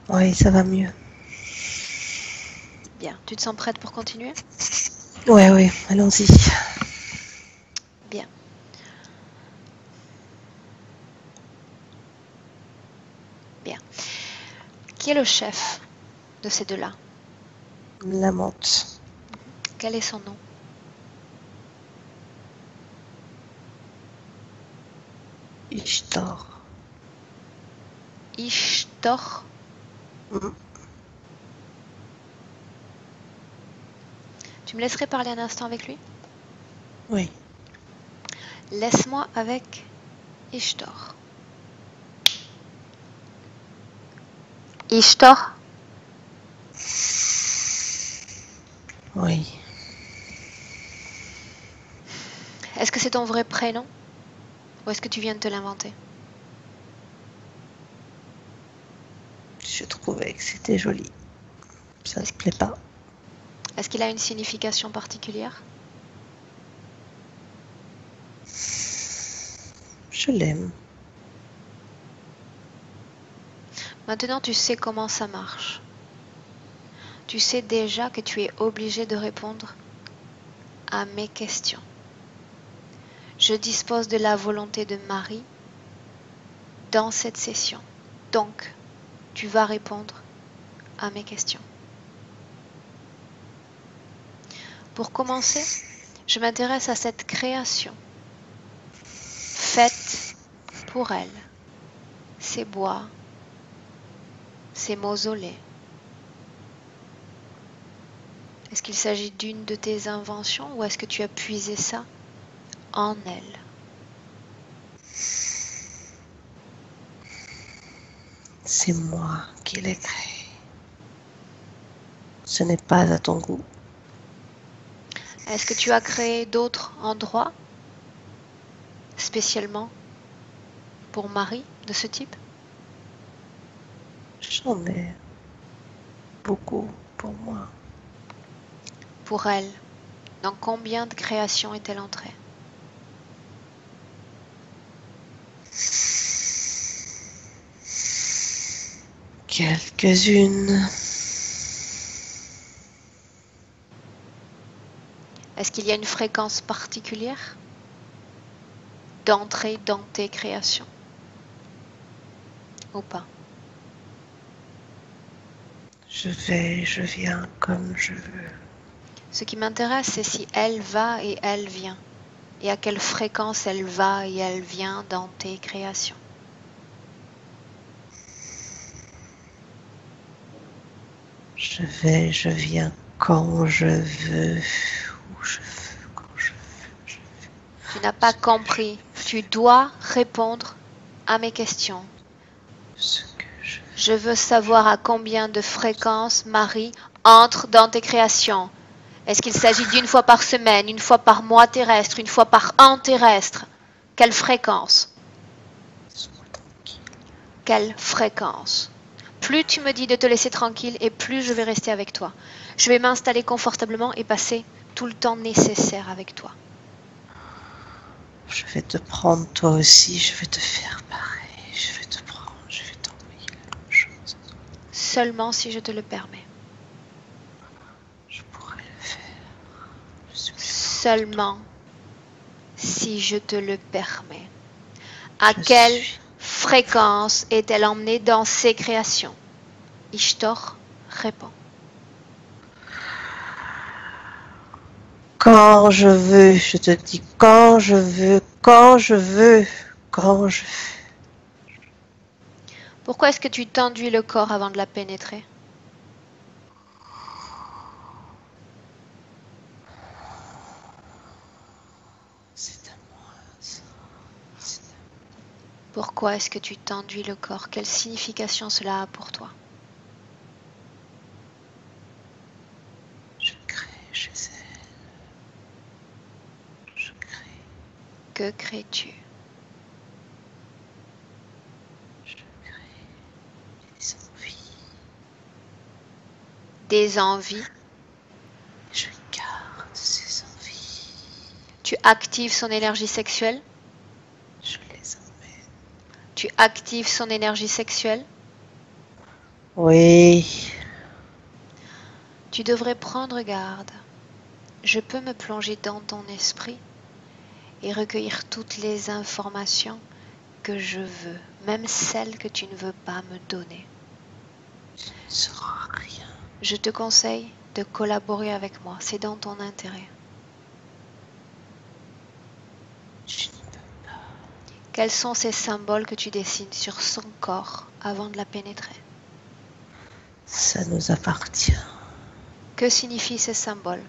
Oui, ça va mieux. Bien, tu te sens prête pour continuer? Ouais, oui, allons-y. Bien. Bien. Qui est le chef de ces deux-là? La menthe. Quel est son nom? Ishtar. Ishtar. Mm. Tu me laisserais parler un instant avec lui? Oui. Laisse-moi avec Ishtar. Ishtar? Oui. Est-ce que c'est ton vrai prénom? Ou est-ce que tu viens de te l'inventer? Je trouvais que c'était joli. Ça ne te plaît pas? Est-ce qu'il a une signification particulière? Je l'aime. Maintenant, tu sais comment ça marche. Tu sais déjà que tu es obligé de répondre à mes questions. Je dispose de la volonté de Marie dans cette session. Donc, tu vas répondre à mes questions. Pour commencer, je m'intéresse à cette création faite pour elle. Ces bois, ces mausolées. Est-ce qu'il s'agit d'une de tes inventions ou est-ce que tu as puisé ça en elle? C'est moi qui l'ai créé. Ce n'est pas à ton goût. Est-ce que tu as créé d'autres endroits spécialement pour Marie de ce type? J'en ai beaucoup pour moi. Pour elle, dans combien de créations est-elle entrée? Quelques-unes. Est-ce qu'il y a une fréquence particulière d'entrée dans tes créations? Ou pas? Je vais, je viens comme je veux. Ce qui m'intéresse, c'est si elle va et elle vient. Et à quelle fréquence elle va et elle vient dans tes créations. Je vais, je viens quand je veux, où je veux, quand je veux. Tu n'as pas compris. Tu dois répondre à mes questions. Ce que je veux. Je veux savoir à combien de fréquences Marie entre dans tes créations. Est-ce qu'il s'agit d'une fois par semaine, une fois par mois terrestre, une fois par an terrestre? Quelle fréquence? Laisse-moi tranquille. Quelle fréquence? Plus tu me dis de te laisser tranquille et plus je vais rester avec toi. Je vais m'installer confortablement et passer tout le temps nécessaire avec toi. Je vais te prendre toi aussi, je vais te faire pareil. Je vais te prendre, je vais t'envoyer la même chose. Seulement si je te le permets. Je pourrais le faire. Je suis Seulement si je te le permets. À Je quelle suis- fréquence est-elle emmenée dans ses créations? Ishtar répond. Quand je veux, je te dis quand je veux, quand je veux, quand je veux. Pourquoi est-ce que tu t'enduis le corps avant de la pénétrer? Pourquoi est-ce que tu t'enduis le corps? Quelle signification cela a pour toi? Je crée chez elle. Je crée. Que crées-tu? Je crée des envies. Des envies. Je garde ces envies. Tu actives son énergie sexuelle. Je les emmène. Tu actives son énergie sexuelle. Oui. Tu devrais prendre garde. Je peux me plonger dans ton esprit et recueillir toutes les informations que je veux, même celles que tu ne veux pas me donner. Tu ne sauras rien. Je te conseille de collaborer avec moi, c'est dans ton intérêt. Je ne peux pas. Quels sont ces symboles que tu dessines sur son corps avant de la pénétrer? Ça nous appartient. Que signifient ces symboles?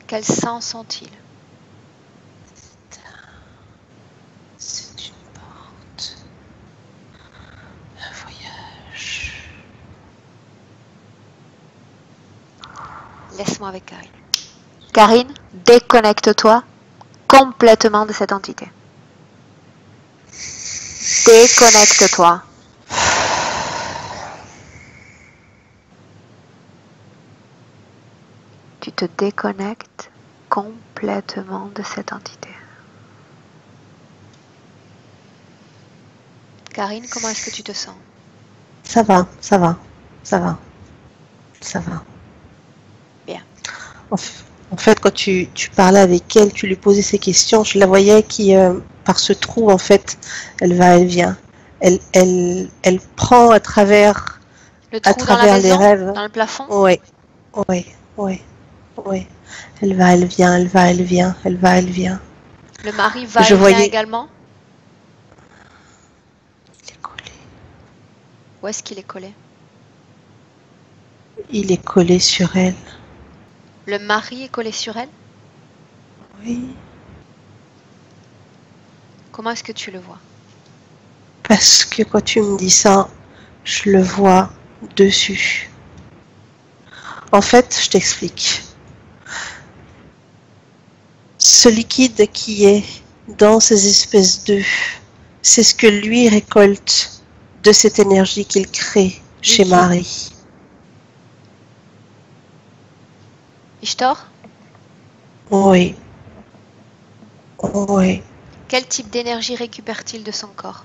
Quel sens ont-ils? C'est une porte. Un voyage. Laisse-moi avec Karine. Karine, déconnecte-toi complètement de cette entité. Déconnecte-toi. Tu te déconnectes complètement de cette entité. Karine, comment est-ce que tu te sens? Ça va, ça va, ça va, ça va. Bien. En fait, quand tu parlais avec elle, tu lui posais ces questions, je la voyais qui, par ce trou, en fait, elle va, elle vient. Elle prend à travers Le trou dans la les maison, rêves. dans le plafond? Oui, oui, oui, oui. Elle va, elle vient, elle va, elle vient, elle va, elle vient. Le mari va Je et vient voyais. également? Il est collé. Où est-ce qu'il est collé? Il est collé sur elle. Le mari est collé sur elle? Oui. Comment est-ce que tu le vois? Parce que quand tu me dis ça, je le vois dessus. En fait, je t'explique. Ce liquide qui est dans ces espèces d'œufs, c'est ce que lui récolte de cette énergie qu'il crée chez Liquide. Marie. Ishtar? Oui. Oui. Quel type d'énergie récupère-t-il de son corps?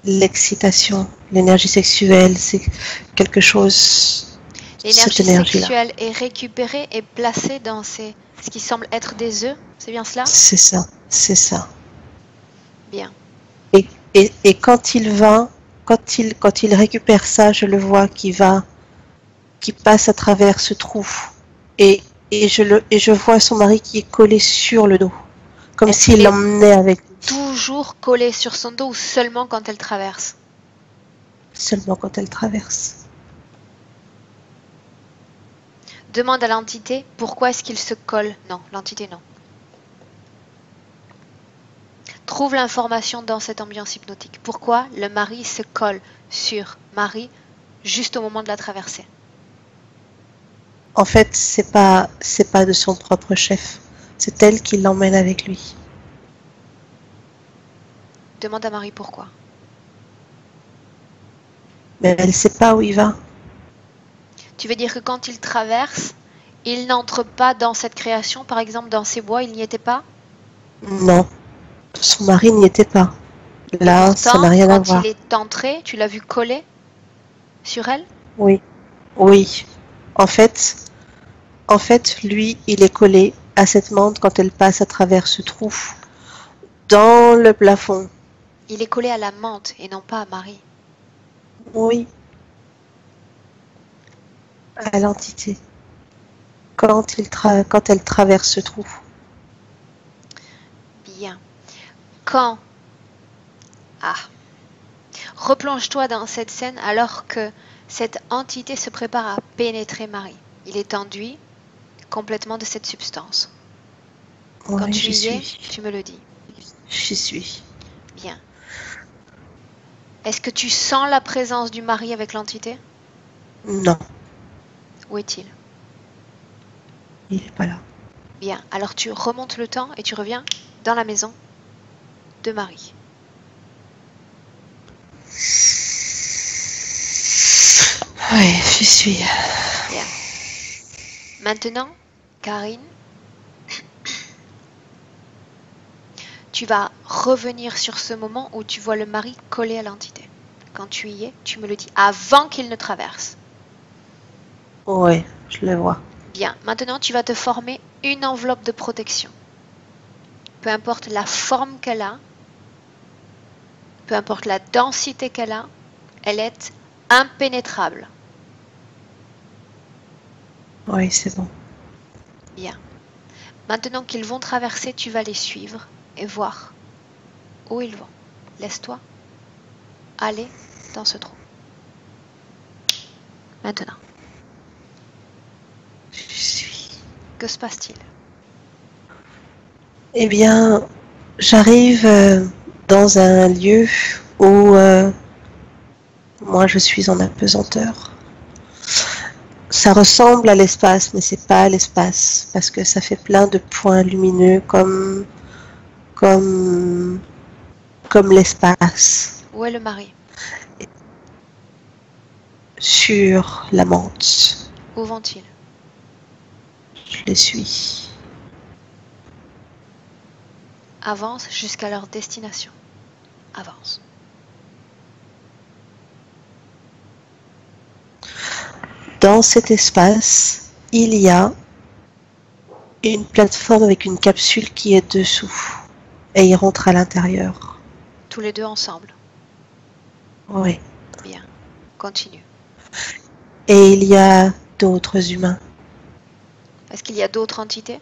L'excitation, l'énergie sexuelle, c'est quelque chose. Cette L'énergie énergie-là. sexuelle est récupérée et placée dans ce qui semble être des œufs, c'est bien cela? C'est ça, c'est ça. Bien. Et quand il va, quand il récupère ça, je le vois qui passe à travers ce trou. Et je vois son mari qui est collé sur le dos. Comme Est-ce s'il qu'il est l'emmenait avec lui. toujours collé sur son dos ou seulement quand elle traverse? Seulement quand elle traverse. Demande à l'entité pourquoi est-ce qu'il se colle. Non, l'entité non. Trouve l'information dans cette ambiance hypnotique. Pourquoi le mari se colle sur Marie juste au moment de la traversée? En fait, c'est pas de son propre chef. C'est elle qui l'emmène avec lui. Demande à Marie pourquoi. Mais elle sait pas où il va. Tu veux dire que quand il traverse, il n'entre pas dans cette création, par exemple dans ces bois, il n'y était pas? Non. Son mari n'y était pas. Là, Pourtant, ça n'a rien à quand voir. il est entré, tu l'as vu coller sur elle? Oui. Oui. En fait, lui, il est collé à cette menthe quand elle passe à travers ce trou dans le plafond. Il est collé à la menthe et non pas à Marie. Oui. À l'entité. Quand elle traverse ce trou. Bien. Quand... Ah. Replonge-toi dans cette scène alors que cette entité se prépare à pénétrer Marie. Il est enduit complètement de cette substance. Quand Oui, tu j'y y es, suis. tu me le dis. J'y suis. Bien. Est-ce que tu sens la présence du mari avec l'entité? Non, Où est-il? il n'est pas là. Bien. Alors tu remontes le temps et tu reviens dans la maison de Marie. Oui, je suis. Bien. Maintenant, Karine, tu vas revenir sur ce moment où tu vois le mari collé à l'entité. Quand tu y es, tu me le dis avant qu'il ne traverse. Oui, je le vois. Bien. Maintenant, tu vas te former une enveloppe de protection. Peu importe la forme qu'elle a, peu importe la densité qu'elle a, elle est impénétrable. Oui, c'est bon. Bien. Maintenant qu'ils vont traverser, tu vas les suivre et voir où ils vont. Laisse-toi aller dans ce trou. Maintenant, Je suis. que se passe-t-il? Eh bien, j'arrive dans un lieu où moi je suis en apesanteur. Ça ressemble à l'espace, mais c'est pas l'espace parce que ça fait plein de points lumineux comme l'espace Où est le mari? sur la menthe. Où vont-ils? Je les suis. Avance jusqu'à leur destination. Avance. Dans cet espace, il y a une plateforme avec une capsule qui est dessous et ils rentrent à l'intérieur. Tous les deux ensemble. Oui. Bien. Continue. Et il y a d'autres humains. Est-ce qu'il y a d'autres entités?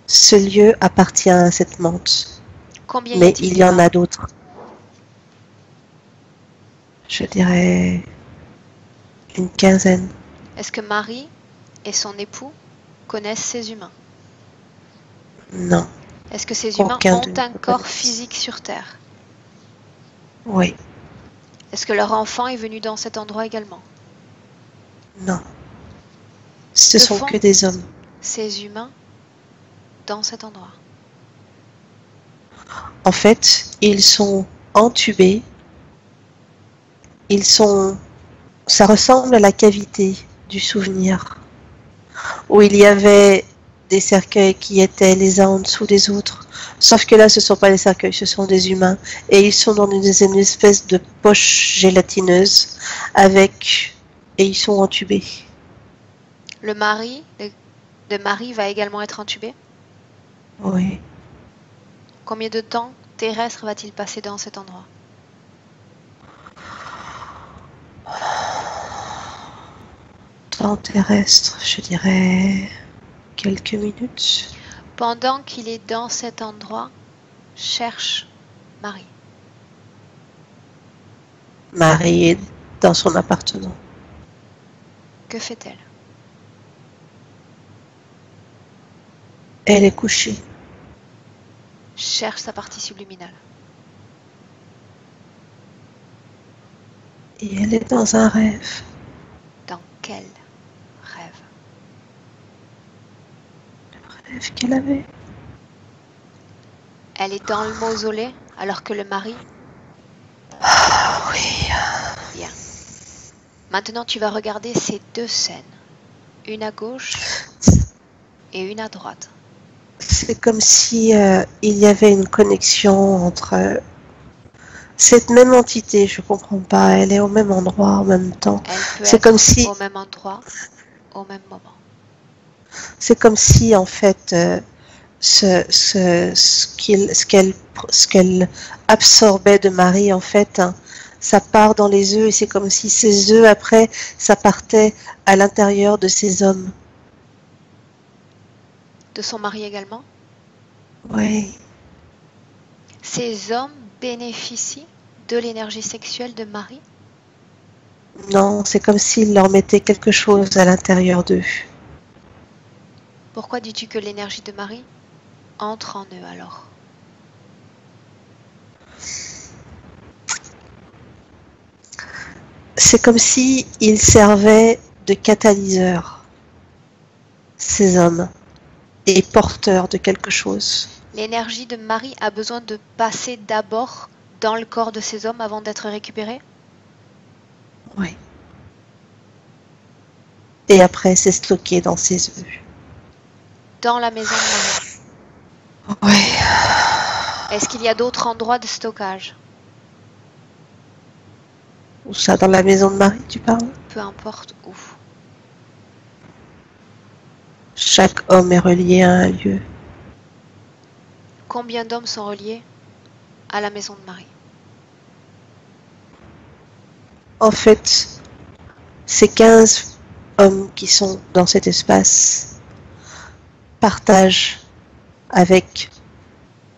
Ce lieu appartient à cette menthe, Combien y mais a-t-il il y en d'humains? a d'autres. Je dirais une quinzaine. Est-ce que Marie et son époux connaissent ces humains? Non, Est-ce que ces humains aucun ont d'eux un ne corps connaissent. physique sur Terre? Oui, Est-ce que leur enfant est venu dans cet endroit également? non. Ce Que sont font que des hommes. ces humains dans cet endroit? En fait, ils sont entubés. Ils sont. Ça ressemble à la cavité du souvenir, où il y avait des cercueils qui étaient les uns en dessous des autres. Sauf que là, ce ne sont pas des cercueils, ce sont des humains. Et ils sont dans une espèce de poche gélatineuse avec... Et ils sont entubés. Le mari de Marie va également être entubé? Oui. Combien de temps terrestre va-t-il passer dans cet endroit? Temps terrestre, je dirais quelques minutes. Pendant qu'il est dans cet endroit, cherche Marie. Marie est dans son appartement. Que fait-elle? Elle est couchée. Cherche sa partie subliminale. Et elle est dans un rêve. Dans quel rêve? Le rêve qu'elle avait. Elle est dans le mausolée alors que le mari... Oui. Bien. Maintenant, tu vas regarder ces deux scènes. Une à gauche et une à droite. C'est comme si il y avait une connexion entre cette même entité. Je comprends pas. Elle est au même endroit en même temps. Elle peut C'est être comme si, au même endroit, au même moment. c'est comme si en fait ce qu'elle absorbait de Marie en fait, hein, ça part dans les œufs et c'est comme si ces œufs après ça partait à l'intérieur de ces hommes. De son mari également. Oui. Ces hommes bénéficient de l'énergie sexuelle de Marie. Non, c'est comme s'il leur mettait quelque chose à l'intérieur d'eux. Pourquoi dis-tu que l'énergie de Marie entre en eux alors? C'est comme si ils servaient de catalyseur, ces hommes, et porteurs de quelque chose. L'énergie de Marie a besoin de passer d'abord dans le corps de ces hommes avant d'être récupérée? Oui. Et après, c'est stocké dans ses œufs. Dans la maison de Marie. Oui. Est-ce qu'il y a d'autres endroits de stockage? Où ça, dans la maison de Marie, tu parles? Peu importe où. Chaque homme est relié à un lieu. Combien d'hommes sont reliés à la maison de Marie? En fait, ces 15 hommes qui sont dans cet espace partagent avec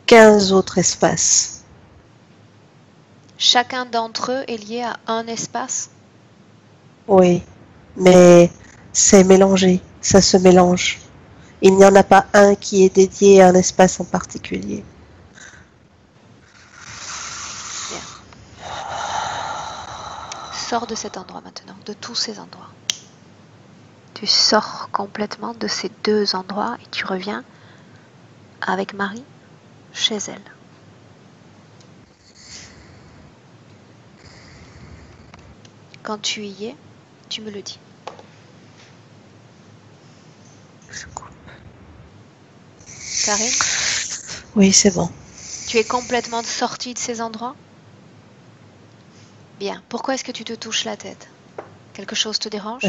15 autres espaces. Chacun d'entre eux est lié à un espace? Oui, mais c'est mélangé, ça se mélange. Il n'y en a pas un qui est dédié à un espace en particulier. Bien. Sors de cet endroit maintenant, de tous ces endroits. Tu sors complètement de ces deux endroits et tu reviens avec Marie chez elle. Quand tu y es, tu me le dis. Je coupe. Karine, Oui, c'est bon. tu es complètement sortie de ces endroits? Bien. Pourquoi est-ce que tu te touches la tête? Quelque chose te dérange?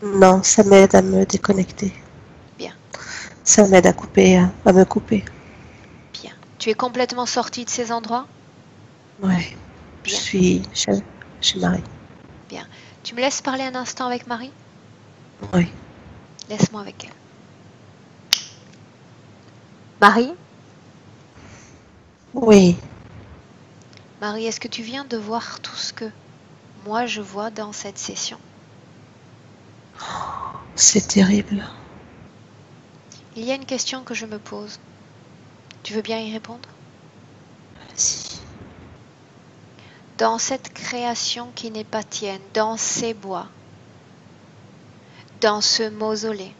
Non, ça m'aide à me déconnecter. Bien. Ça m'aide à couper, à me couper. Bien. Tu es complètement sortie de ces endroits? Ouais. Je Bien. suis chez Marie. Bien. Tu me laisses parler un instant avec Marie? Oui. Laisse-moi avec elle. Marie? Oui. Marie, est-ce que tu viens de voir tout ce que moi je vois dans cette session? C'est terrible. Il y a une question que je me pose. Tu veux bien y répondre? Vas-y. Dans cette création qui n'est pas tienne, dans ces bois, dans ce mausolée,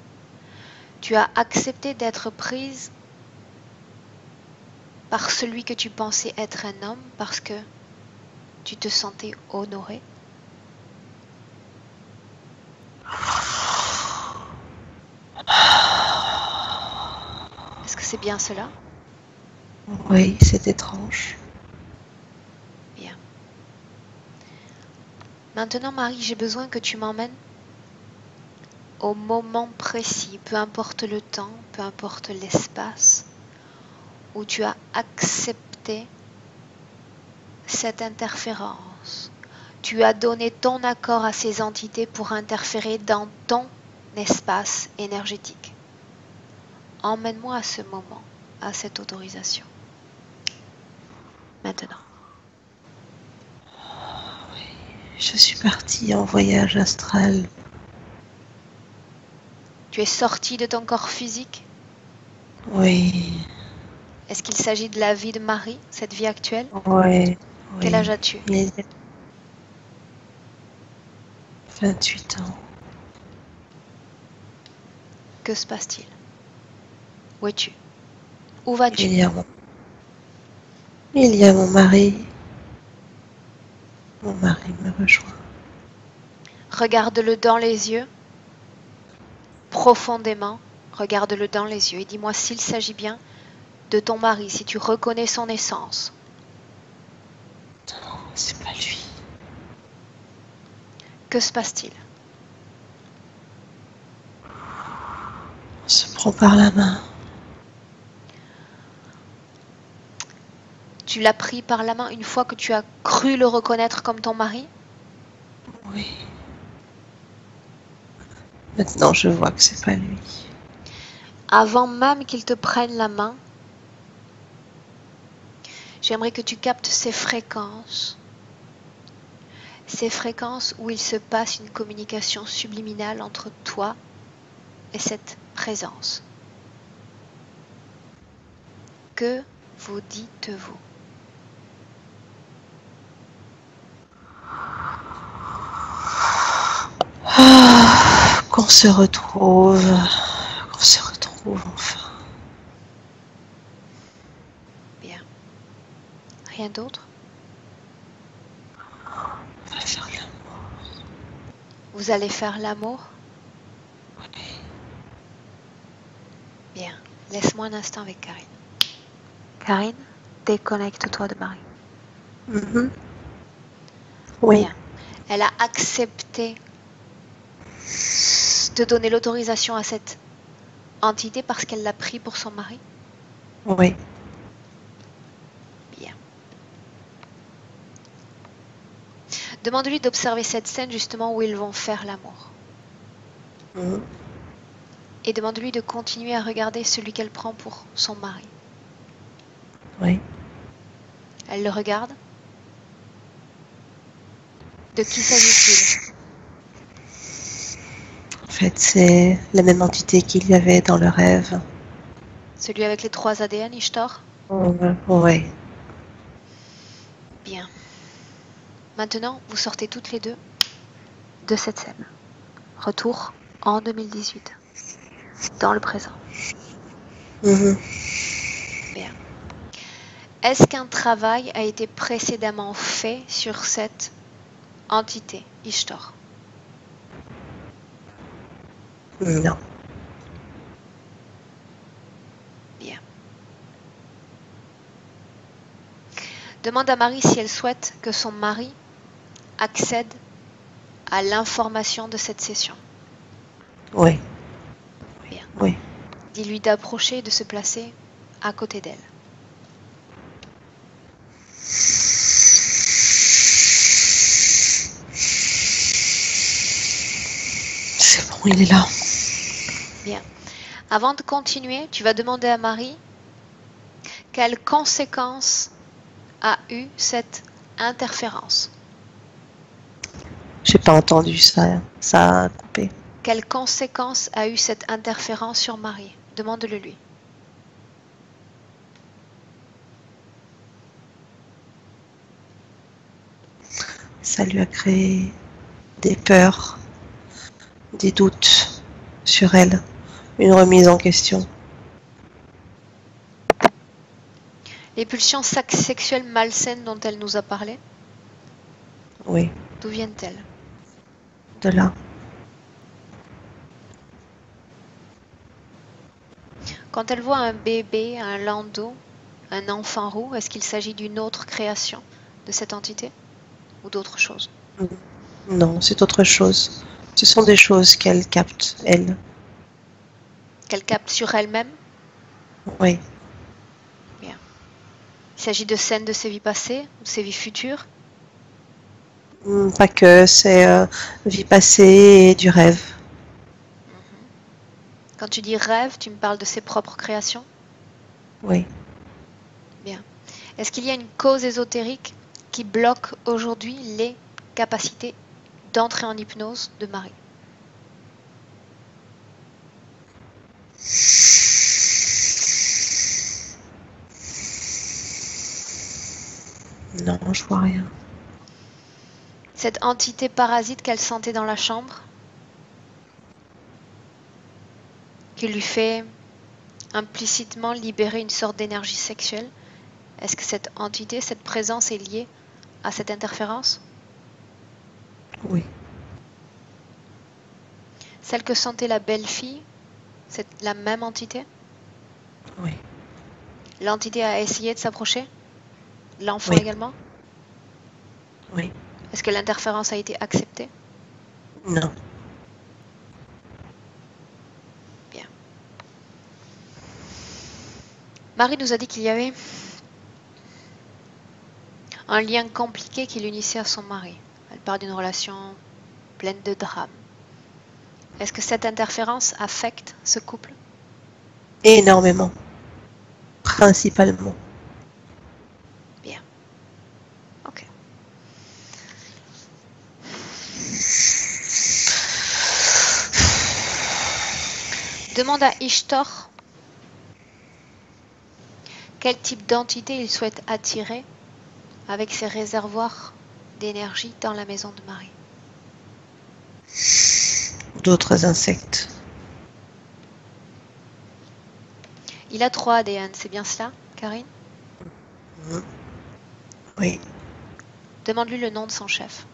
tu as accepté d'être prise par celui que tu pensais être un homme parce que tu te sentais honorée? Est-ce que c'est bien cela? Oui, c'est étrange. Bien. Maintenant, Marie, j'ai besoin que tu m'emmènes au moment précis, peu importe le temps, peu importe l'espace, où tu as accepté cette interférence. Tu as donné ton accord à ces entités pour interférer dans ton espace énergétique. Emmène-moi à ce moment, à cette autorisation. Maintenant. Je suis partie en voyage astral. Tu es sorti de ton corps physique? Oui. Est-ce qu'il s'agit de la vie de Marie, cette vie actuelle? Oui. Quel âge as-tu? Il y a 28 ans. Que se passe-t-il? Où es-tu? Où vas-tu? Il y a mon mari. Mon mari me rejoint. Regarde-le dans les yeux, profondément, regarde-le dans les yeux et dis-moi s'il s'agit bien de ton mari, si tu reconnais son essence. Non, c'est pas lui. Que se passe-t-il? On se prend par la main. Tu l'as pris par la main une fois que tu as cru le reconnaître comme ton mari? Oui. Maintenant, je vois que c'est pas lui. Avant même qu'il te prenne la main, j'aimerais que tu captes ces fréquences où il se passe une communication subliminale entre toi et cette présence. Que vous dites-vous? Qu'on se retrouve enfin. Bien. Rien d'autre? On va faire l'amour. Vous allez faire l'amour? Oui. Bien. Laisse-moi un instant avec Karine. Karine, déconnecte-toi de Marie. Mhm. Oui. Bien. Elle a accepté de donner l'autorisation à cette entité parce qu'elle l'a pris pour son mari? Oui. Bien. Demande-lui d'observer cette scène justement où ils vont faire l'amour. Mhm. Et demande-lui de continuer à regarder celui qu'elle prend pour son mari. Oui. Elle le regarde. De qui s'agit-il? En fait, c'est la même entité qu'il y avait dans le rêve. Celui avec les 3 ADN, Ishtar? Oui. Bien. Maintenant, vous sortez toutes les deux de cette scène. Retour en 2018. Dans le présent. Mhm. Bien. Est-ce qu'un travail a été précédemment fait sur cette entité, Ishtar? Non. Bien. Demande à Marie si elle souhaite que son mari accède à l'information de cette session. Oui. Bien. Oui. Dis-lui d'approcher et de se placer à côté d'elle. C'est bon, il est là. Bien. Avant de continuer, tu vas demander à Marie quelles conséquences a eu cette interférence. J'ai pas entendu ça. Ça a coupé. Quelles conséquences a eu cette interférence sur Marie? Demande-le lui. Ça lui a créé des peurs, des doutes sur elle, une remise en question. Les pulsions sexuelles malsaines dont elle nous a parlé, Oui, d'où viennent-elles? de là. Quand elle voit un bébé, un landau, un enfant roux, est-ce qu'il s'agit d'une autre création de cette entité ou d'autre chose? Non, c'est autre chose. Ce sont des choses qu'elle capte, elle. Qu'elle capte sur elle-même? Oui. Bien. Il s'agit de scènes de ses vies passées ou de ses vies futures? Pas que, c'est vie passée et du rêve. Quand tu dis rêve, tu me parles de ses propres créations? Oui. Bien. Est-ce qu'il y a une cause ésotérique qui bloque aujourd'hui les capacités d'entrer en hypnose de Marie? Non, je vois rien. Cette entité parasite qu'elle sentait dans la chambre, qui lui fait implicitement libérer une sorte d'énergie sexuelle, est-ce que cette entité, cette présence est liée à cette interférence? Oui. Celle que sentait la belle-fille, c'est la même entité? Oui. L'entité a essayé de s'approcher? L'enfant Oui. également? Oui. Est-ce que l'interférence a été acceptée? Non. Bien. Marie nous a dit qu'il y avait un lien compliqué qui l'unissait à son mari. Elle parle d'une relation pleine de drames. Est-ce que cette interférence affecte ce couple? Énormément. Principalement. Bien. Ok. Demande à Ishtar quel type d'entité il souhaite attirer avec ses réservoirs d'énergie dans la maison de Marie. d'autres insectes. Il a 3 ADN, c'est bien cela, Karine? Oui. Demande-lui le nom de son chef.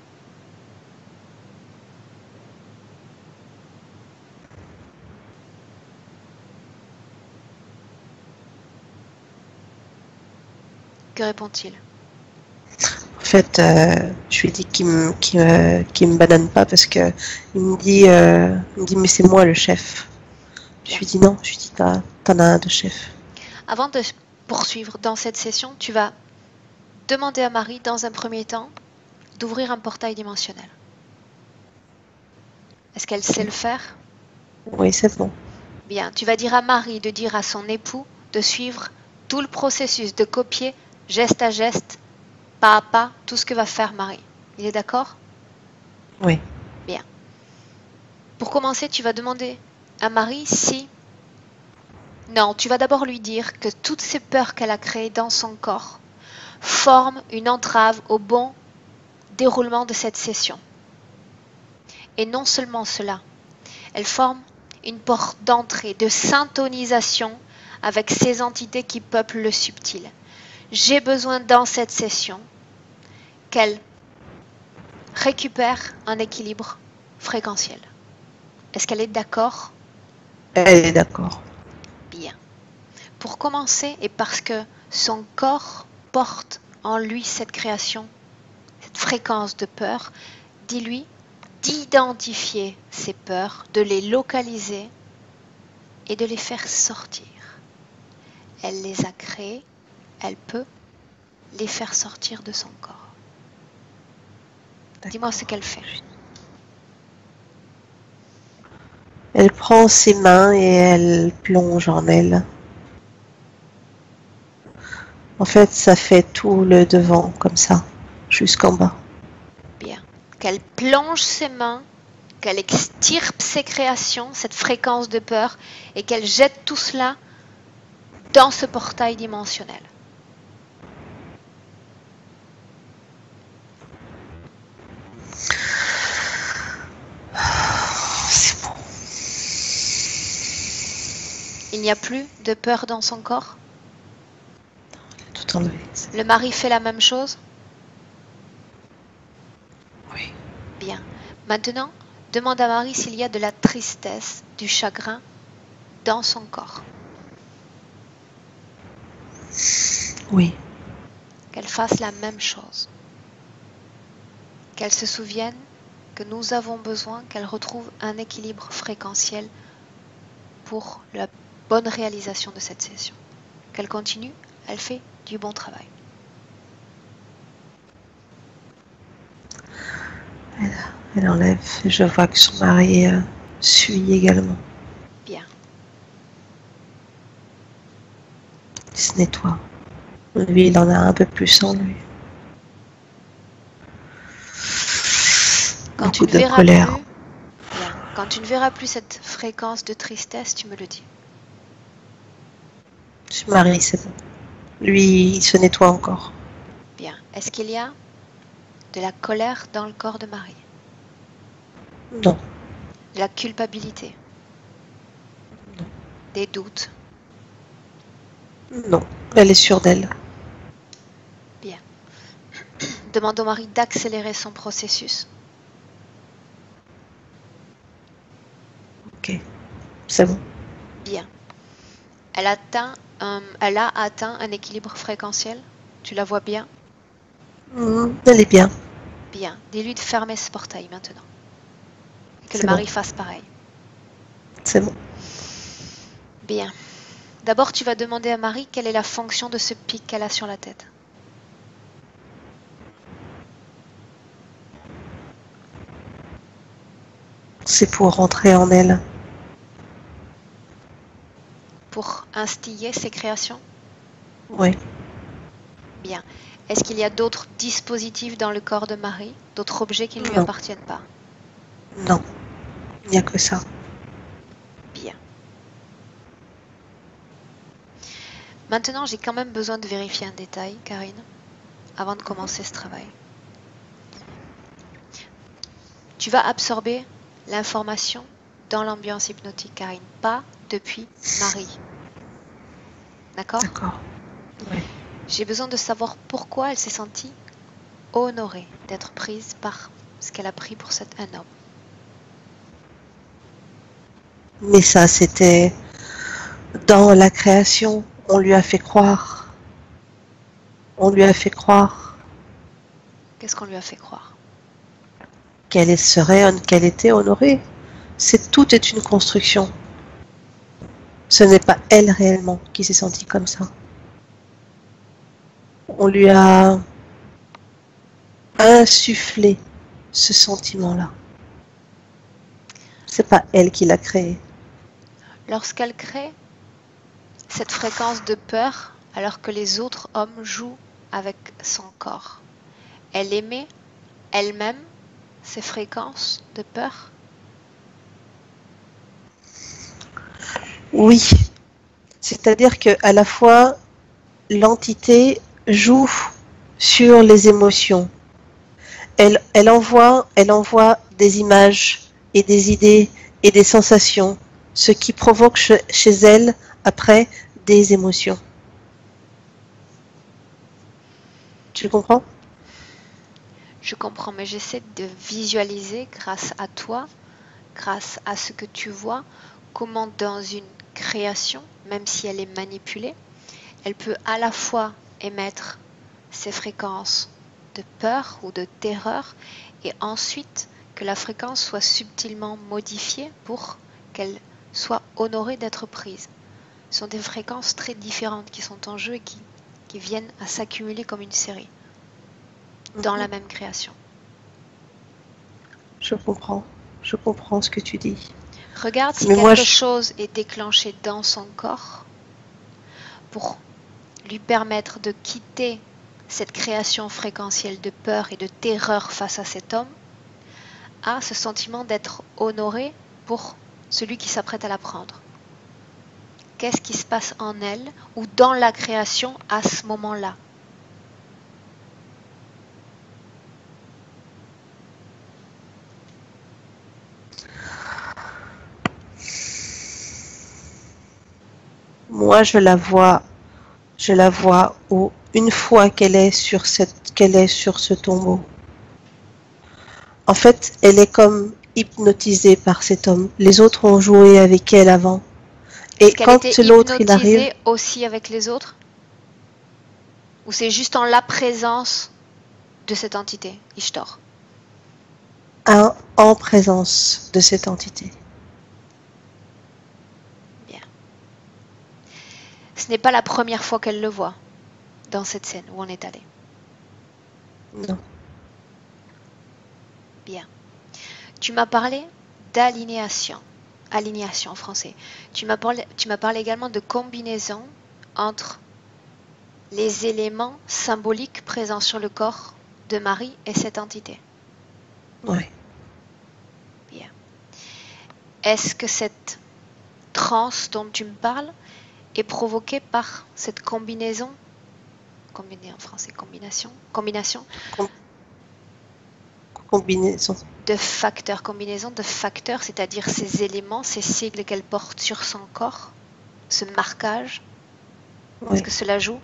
Que répond-il? En fait, je lui ai dit qu'il me banane pas parce que il me dit mais c'est moi le chef. Je lui ai dit non, je lui ai dit t'en as un de chef. Avant de poursuivre dans cette session, tu vas demander à Marie, dans un premier temps, d'ouvrir un portail dimensionnel. Est-ce qu'elle sait le faire? Oui, c'est bon. Bien, tu vas dire à Marie de dire à son époux de suivre tout le processus, de copier geste à geste, pas à pas, tout ce que va faire Marie. Il est d'accord? Oui. Bien. Pour commencer, tu vas demander à Marie si... Non, tu vas d'abord lui dire que toutes ces peurs qu'elle a créées dans son corps forment une entrave au bon déroulement de cette session. Et non seulement cela, elles forment une porte d'entrée, de syntonisation avec ces entités qui peuplent le subtil. J'ai besoin dans cette session qu'elle récupère un équilibre fréquentiel. Est-ce qu'elle est d'accord? Elle est d'accord. Bien. Pour commencer, et parce que son corps porte en lui cette création, cette fréquence de peur, dis-lui d'identifier ces peurs, de les localiser et de les faire sortir. Elle les a créées, elle peut les faire sortir de son corps. Dis-moi ce qu'elle fait. Elle prend ses mains et elle plonge en elle. En fait, ça fait tout le devant, comme ça, jusqu'en bas. Bien. Qu'elle plonge ses mains, qu'elle extirpe ses créations, cette fréquence de peur, et qu'elle jette tout cela dans ce portail dimensionnel. C'est bon. Il n'y a plus de peur dans son corps? Tout enlevé. Le mari fait la même chose? Oui. Bien. Maintenant, demande à Marie s'il y a de la tristesse, du chagrin dans son corps. Oui. Qu'elle fasse la même chose. Qu'elle se souvienne que nous avons besoin qu'elle retrouve un équilibre fréquentiel pour la bonne réalisation de cette session. Qu'elle continue, elle fait du bon travail. Elle enlève. Je vois que son mari suit également. Bien. Il se nettoie. Lui, il en a un peu plus en lui. Quand tu ne verras plus, bien. Quand tu ne verras plus cette fréquence de tristesse, tu me le dis. Son mari, c'est bon. Lui, il se nettoie encore. Bien. Est-ce qu'il y a de la colère dans le corps de Marie? Non. De la culpabilité? Non. Des doutes? Non. Elle est sûre d'elle. Bien. Demande au mari d'accélérer son processus. Ok. C'est bon. Bien. Elle a atteint un équilibre fréquentiel? Tu la vois bien? Elle est bien. Bien. Dis-lui de fermer ce portail maintenant. Et que le C'est mari bon. fasse pareil. C'est bon. Bien. D'abord, tu vas demander à Marie quelle est la fonction de ce pic qu'elle a sur la tête. C'est pour rentrer en elle. Pour instiller ses créations? Oui. Bien. Est-ce qu'il y a d'autres dispositifs dans le corps de Marie, d'autres objets qui ne lui Non. appartiennent pas? Non. Il n'y a que ça. Bien. Maintenant, j'ai quand même besoin de vérifier un détail, Karine, avant de commencer ce travail. Tu vas absorber l'information dans l'ambiance hypnotique, Karine, pas depuis Marie. D'accord? D'accord. Ouais. J'ai besoin de savoir pourquoi elle s'est sentie honorée d'être prise par ce qu'elle a pris pour un homme. Mais ça, c'était dans la création. On lui a fait croire. On lui a fait croire Qu'est-ce qu'on lui a fait croire? qu'elle était honorée. Tout est une construction. Ce n'est pas elle réellement qui s'est sentie comme ça. On lui a insufflé ce sentiment-là. C'est pas elle qui l'a créé. Lorsqu'elle crée cette fréquence de peur, alors que les autres hommes jouent avec son corps, elle émet elle-même ces fréquences de peur? Oui, c'est-à-dire que à la fois l'entité joue sur les émotions. Elle envoie des images et des idées et des sensations, ce qui provoque chez elle après des émotions. Tu comprends? Je comprends, mais j'essaie de visualiser grâce à toi, grâce à ce que tu vois, comment dans une création, même si elle est manipulée, elle peut à la fois émettre ces fréquences de peur ou de terreur et ensuite que la fréquence soit subtilement modifiée pour qu'elle soit honorée d'être prise. Ce sont des fréquences très différentes qui sont en jeu et qui viennent à s'accumuler comme une série dans la même création. Je comprends ce que tu dis. Regarde si Mais quelque chose est déclenché dans son corps pour lui permettre de quitter cette création fréquentielle de peur et de terreur face à cet homme, à ce sentiment d'être honoré pour celui qui s'apprête à la prendre. Qu'est-ce qui se passe en elle ou dans la création à ce moment-là? Moi, je la vois où une fois qu'elle est sur ce tombeau. En fait, elle est comme hypnotisée par cet homme. Les autres ont joué avec elle avant. Et quand l'autre il arrive, hypnotisée aussi avec les autres? Ou c'est juste en la présence de cette entité, Ishtar? en présence de cette entité. Bien. Ce n'est pas la première fois qu'elle le voit dans cette scène où on est allé. Non. Bien. Tu m'as parlé d'alignation en français. Tu m'as parlé également de combinaison entre les éléments symboliques présents sur le corps de Marie et cette entité. Oui. Bien. Est-ce que cette transe dont tu me parles est provoquée par cette combinaison, combinée en français, combinaison de facteurs, c'est-à-dire ces éléments, ces sigles qu'elle porte sur son corps, ce marquage? Oui. Est-ce que cela joue?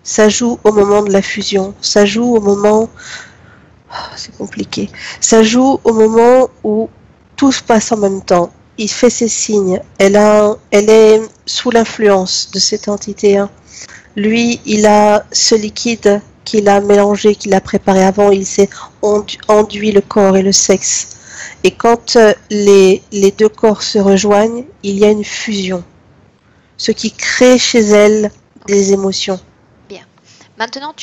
Ça joue au moment de la fusion. Ça joue au moment... c'est compliqué. Ça joue au moment où tout se passe en même temps. Il fait ses signes. Elle est sous l'influence de cette entité. Lui, il a ce liquide qu'il a mélangé, qu'il a préparé avant. Il s'est enduit le corps et le sexe. Et quand les deux corps se rejoignent, il y a une fusion. Ce qui crée chez elle des émotions. Bien. Maintenant,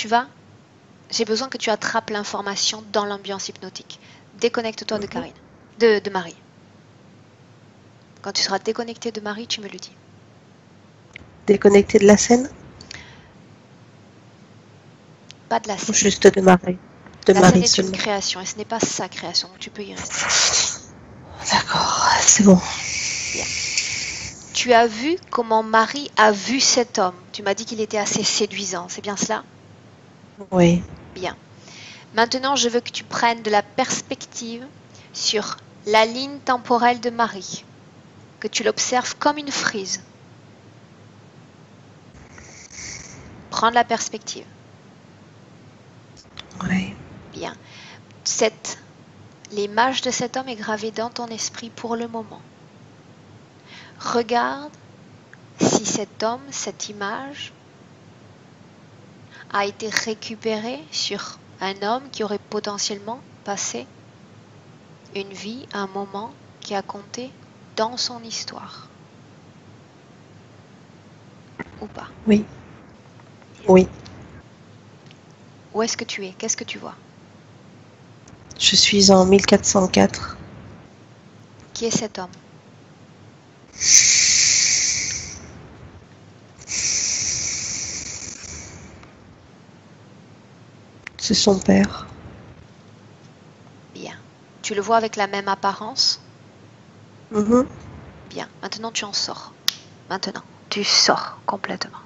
j'ai besoin que tu attrapes l'information dans l'ambiance hypnotique. Déconnecte-toi de Karine, de Marie. Quand tu seras déconnecté de Marie, tu me le dis. Déconnecté de la scène? Pas de la scène. Juste de Marie. La scène est une création et ce n'est pas sa création, donc tu peux y rester. D'accord, c'est bon. Bien. Tu as vu comment Marie a vu cet homme. Tu m'as dit qu'il était assez séduisant, c'est bien cela? Oui. Bien. Maintenant, je veux que tu prennes de la perspective sur la ligne temporelle de Marie, que tu l'observes comme une frise. Prends de la perspective. Oui. Bien. L'image de cet homme est gravée dans ton esprit pour le moment. Regarde si cet homme, cette image, a été récupérée sur un homme qui aurait potentiellement passé une vie, un moment qui a compté dans son histoire. Ou pas? Oui. Oui. Où est-ce que tu es? Qu'est-ce que tu vois? Je suis en 1404. Qui est cet homme? C'est son père. Bien. Tu le vois avec la même apparence? Mhm. Bien. Maintenant, tu en sors. Maintenant, tu sors complètement.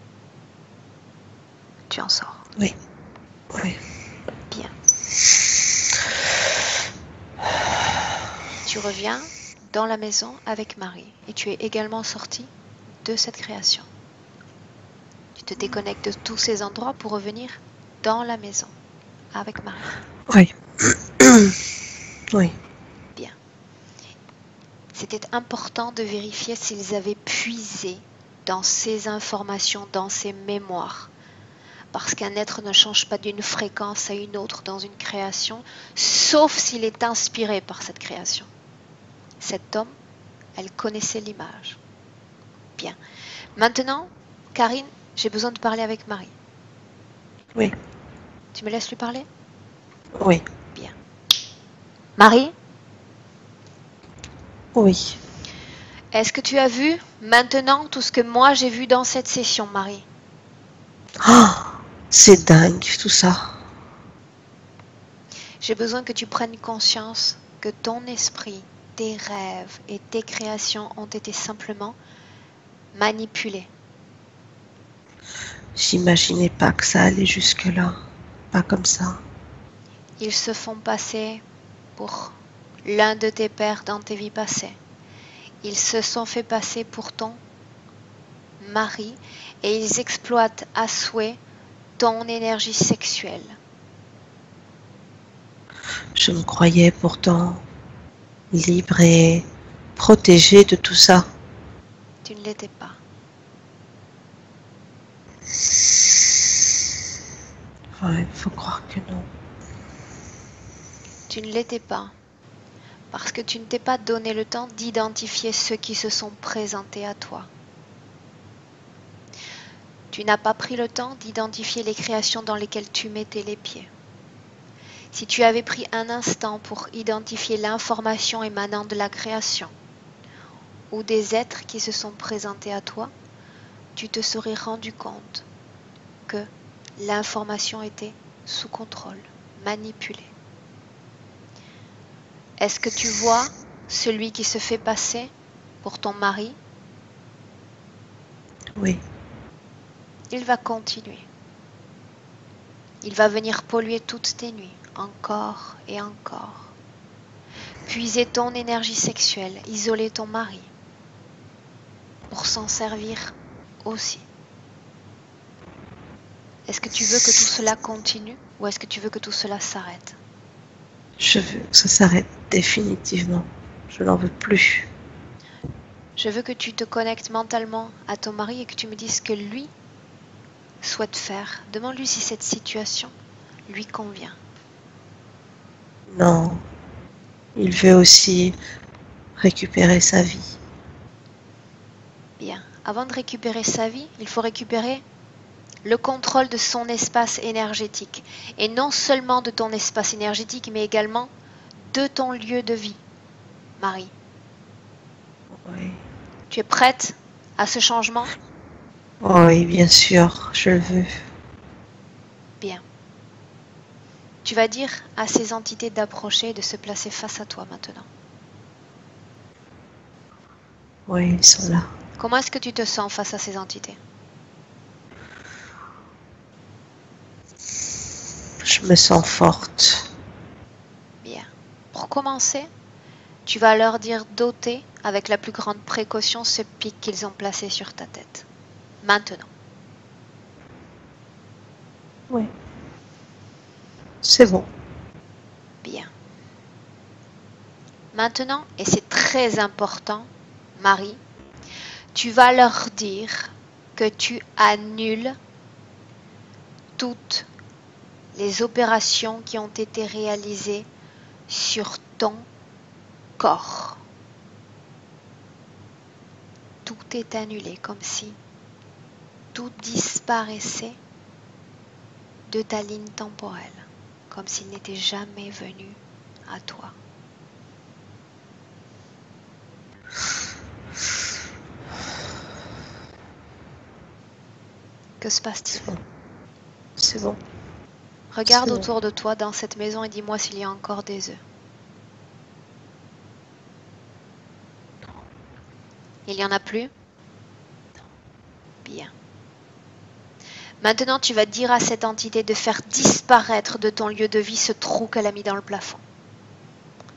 Tu en sors. Oui. Oui. Bien. Tu reviens dans la maison avec Marie et tu es également sorti de cette création. Tu te déconnectes de tous ces endroits pour revenir dans la maison avec Marie. Oui. Oui. Bien. C'était important de vérifier s'ils avaient puisé dans ces informations, dans ces mémoires. Parce qu'un être ne change pas d'une fréquence à une autre dans une création, sauf s'il est inspiré par cette création. Cet homme, elle connaissait l'image. Bien. Maintenant, Karine, j'ai besoin de parler avec Marie. Oui. Tu me laisses lui parler? Oui. Bien. Marie, Oui. est-ce que tu as vu maintenant tout ce que moi j'ai vu dans cette session, Marie? Ah, c'est dingue tout ça. J'ai besoin que tu prennes conscience que ton esprit, tes rêves et tes créations ont été simplement manipulés. J'imaginais pas que ça allait jusque-là. Pas comme ça. Ils se font passer pour l'un de tes pères dans tes vies passées. Ils se sont fait passer pour ton mari et ils exploitent à souhait ton énergie sexuelle. Je me croyais pourtant libre et protégée de tout ça. Tu ne l'étais pas. Ouais, faut croire que non. Tu ne l'étais pas. Parce que tu ne t'es pas donné le temps d'identifier ceux qui se sont présentés à toi. Tu n'as pas pris le temps d'identifier les créations dans lesquelles tu mettais les pieds. Si tu avais pris un instant pour identifier l'information émanant de la création ou des êtres qui se sont présentés à toi, tu te serais rendu compte que l'information était sous contrôle, manipulée. Est-ce que tu vois celui qui se fait passer pour ton mari? Oui. Il va continuer. Il va venir polluer toutes tes nuits, encore et encore. Puiser ton énergie sexuelle, isoler ton mari, pour s'en servir aussi. Est-ce que tu veux que tout cela continue ou est-ce que tu veux que tout cela s'arrête? Je veux que ça s'arrête définitivement. Je n'en veux plus. Je veux que tu te connectes mentalement à ton mari et que tu me dises ce que lui souhaite faire. Demande-lui si cette situation lui convient. Non. Il veut aussi récupérer sa vie. Bien. Avant de récupérer sa vie, il faut récupérer le contrôle de son espace énergétique. Et non seulement de ton espace énergétique, mais également de ton lieu de vie, Marie. Oui. Tu es prête à ce changement? Oui, bien sûr, je le veux. Bien. Tu vas dire à ces entités d'approcher et de se placer face à toi maintenant. Oui, ils sont là. Comment est-ce que tu te sens face à ces entités? Je me sens forte. Bien. Pour commencer, Tu vas leur dire d'ôter avec la plus grande précaution ce pic qu'ils ont placé sur ta tête. Maintenant. Oui. C'est bon. Bien. Maintenant, et c'est très important, Marie, tu vas leur dire que tu annules toutes les opérations qui ont été réalisées sur ton corps. Tout est annulé, comme si tout disparaissait de ta ligne temporelle, comme s'il n'était jamais venu à toi. Que se passe-t-il? C'est bon. Regarde C'est autour de toi dans cette maison et dis-moi s'il y a encore des œufs. Il n'y en a plus? Bien. Maintenant, tu vas dire à cette entité de faire disparaître de ton lieu de vie ce trou qu'elle a mis dans le plafond.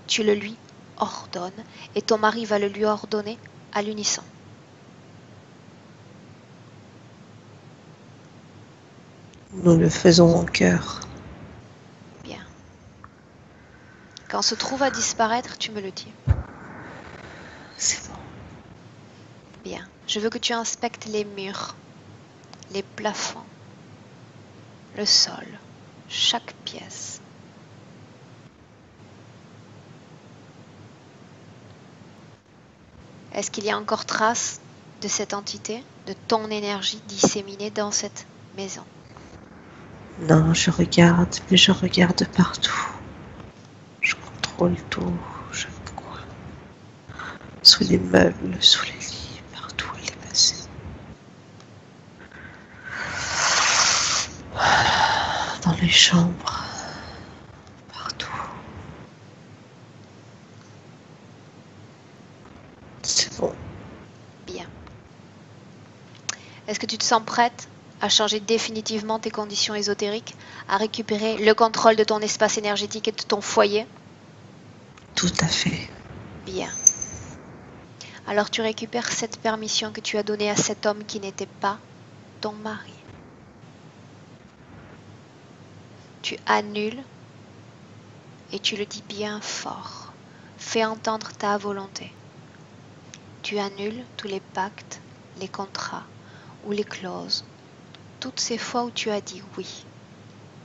Tu le lui ordonnes et ton mari va le lui ordonner à l'unisson. Nous le faisons en cœur. Bien. Quand ce trou va disparaître, tu me le dis. C'est bon. Bien. Je veux que tu inspectes les murs, les plafonds, le sol, chaque pièce. Est-ce qu'il y a encore trace de cette entité, de ton énergie disséminée dans cette maison? Non, je regarde, mais je regarde partout. Je contrôle tout. Je vois. Sous les meubles, sous les lits, partout elle est passée. Dans les chambres, partout. C'est bon. Bien. Est-ce que tu te sens prête à changer définitivement tes conditions ésotériques, à récupérer le contrôle de ton espace énergétique et de ton foyer? Tout à fait. Bien. Alors tu récupères cette permission que tu as donnée à cet homme qui n'était pas ton mari. Tu annules et tu le dis bien fort. Fais entendre ta volonté. Tu annules tous les pactes, les contrats ou les clauses. Toutes ces fois où tu as dit oui,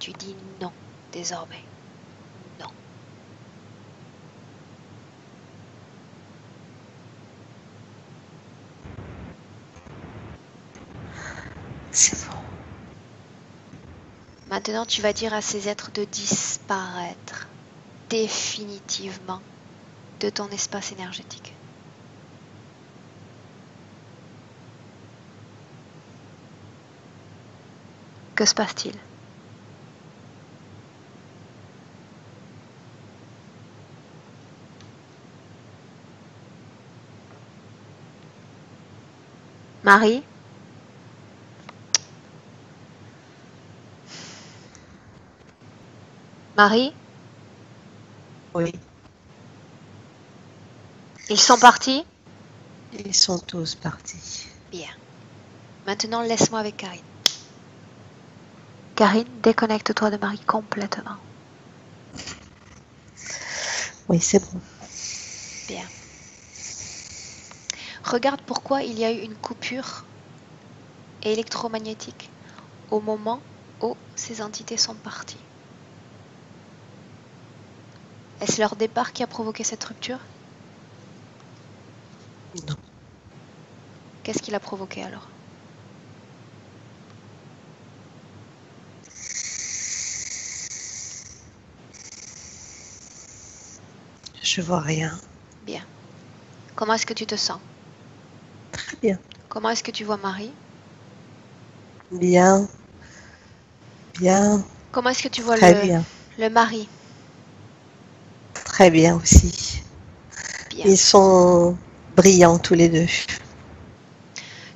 tu dis non désormais. Non. C'est bon. Maintenant, tu vas dire à ces êtres de disparaître définitivement de ton espace énergétique. Que se passe-t-il? Marie? Marie? Oui, Ils sont partis? ils sont tous partis. Bien. Maintenant, laisse-moi avec Karine. Karine, déconnecte-toi de Marie complètement. Oui, c'est bon. Bien. Regarde pourquoi il y a eu une coupure électromagnétique au moment où ces entités sont parties. Est-ce leur départ qui a provoqué cette rupture? Non. Qu'est-ce qui l'a provoqué alors? Je vois rien. Bien. Comment est-ce que tu te sens? Très bien. Comment est-ce que tu vois Marie? Bien. Bien. Comment est-ce que tu vois Très bien. le mari? Très bien aussi. Bien. Ils sont brillants tous les deux.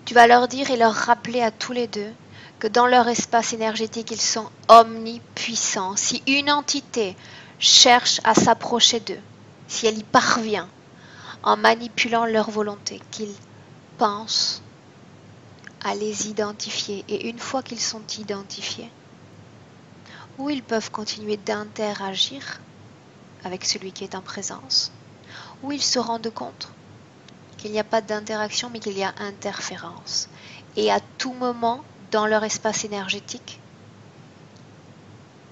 Tu vas leur dire et leur rappeler à tous les deux que dans leur espace énergétique, ils sont omnipuissants. Si une entité cherche à s'approcher d'eux, si elle y parvient, en manipulant leur volonté, qu'ils pensent à les identifier. Et une fois qu'ils sont identifiés, ou ils peuvent continuer d'interagir avec celui qui est en présence, ou ils se rendent compte qu'il n'y a pas d'interaction mais qu'il y a interférence. Et à tout moment, dans leur espace énergétique,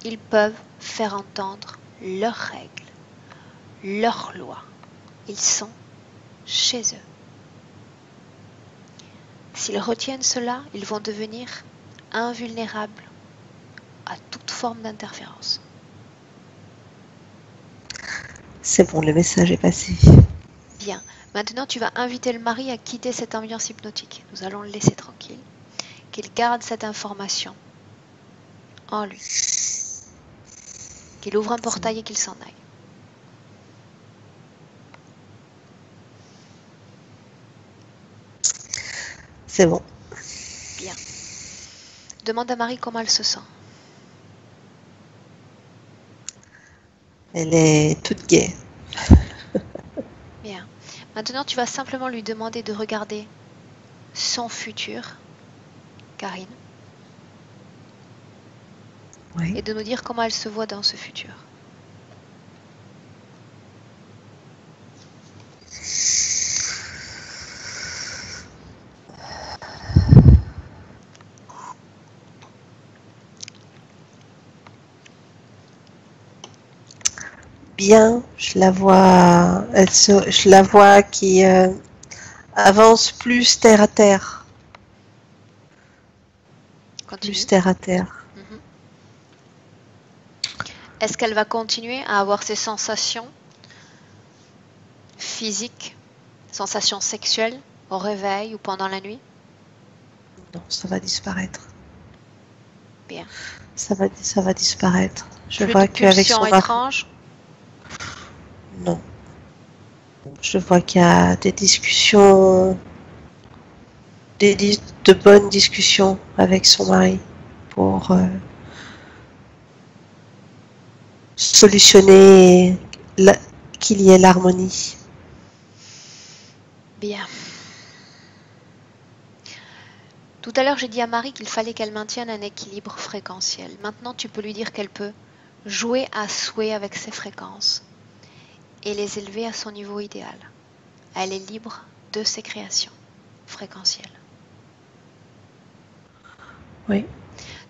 ils peuvent faire entendre leurs règles, leurs lois. Ils sont chez eux. S'ils retiennent cela, ils vont devenir invulnérables à toute forme d'interférence. C'est bon, le message est passé. Bien. Maintenant, tu vas inviter le mari à quitter cette ambiance hypnotique. Nous allons le laisser tranquille. Qu'il garde cette information en lui. Qu'il ouvre un portail et qu'il s'en aille. C'est bon. Bien. Demande à Marie comment elle se sent. Elle est toute gaie. Bien. Maintenant, tu vas simplement lui demander de regarder son futur, Karine, Oui. et de nous dire comment elle se voit dans ce futur. Bien, je la vois, je la vois qui avance plus terre à terre. Continue. Plus terre à terre. Mhm. Est-ce qu'elle va continuer à avoir ces sensations physiques, sensations sexuelles au réveil ou pendant la nuit? Non, ça va disparaître. Bien. Ça va disparaître. Je Plus vois de qu'avec pulsions son mari. étranges? Non. Je vois qu'il y a des discussions, de bonnes discussions avec son mari pour solutionner qu'il y ait l'harmonie. Bien. Tout à l'heure, j'ai dit à Marie qu'il fallait qu'elle maintienne un équilibre fréquentiel. Maintenant, tu peux lui dire qu'elle peut jouer à souhait avec ses fréquences et les élever à son niveau idéal. Elle est libre de ses créations fréquentielles. Oui.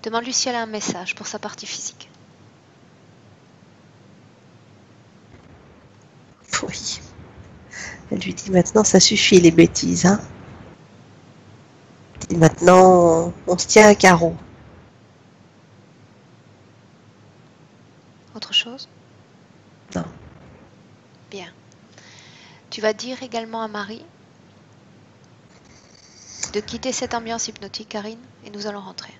Demande-lui si elle a un message pour sa partie physique. Oui. Elle lui dit maintenant, ça suffit les bêtises, hein. Et maintenant, on se tient à carreau. Autre chose? Non. Bien. Tu vas dire également à Marie de quitter cette ambiance hypnotique, Karine, et nous allons rentrer.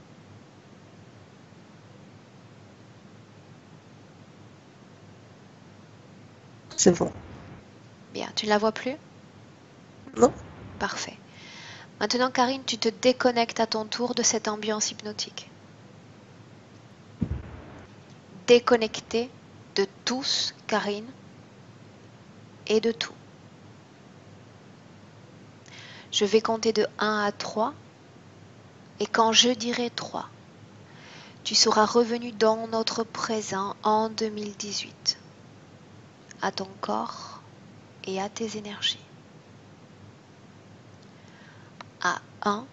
C'est bon. Bien, tu ne la vois plus? Non. Parfait. Maintenant, Karine, tu te déconnectes à ton tour de cette ambiance hypnotique. Déconnectée de tous, Karine, et de tout. Je vais compter de 1 à 3, et quand je dirai 3, tu seras revenu dans notre présent en 2018, à ton corps et à tes énergies. À 1,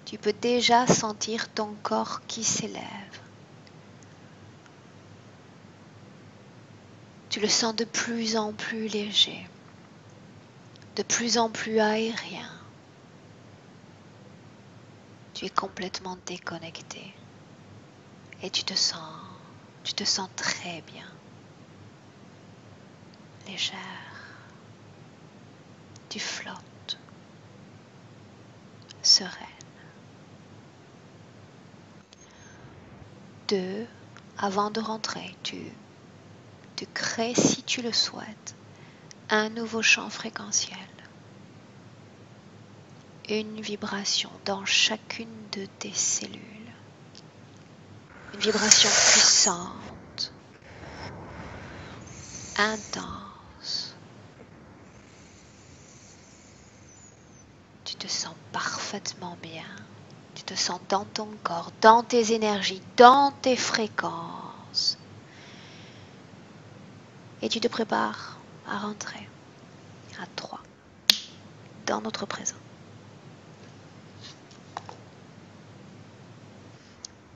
tu peux déjà sentir ton corps qui s'élève. Tu le sens de plus en plus léger, de plus en plus aérien. Tu es complètement déconnecté et tu te sens très bien, légère. Tu flottes, sereine. 2, avant de rentrer, tu crées, si tu le souhaites, un nouveau champ fréquentiel. Une vibration dans chacune de tes cellules. Une vibration puissante, intense, te sens parfaitement bien. Tu te sens dans ton corps, dans tes énergies, dans tes fréquences. Et tu te prépares à rentrer à 3 dans notre présent.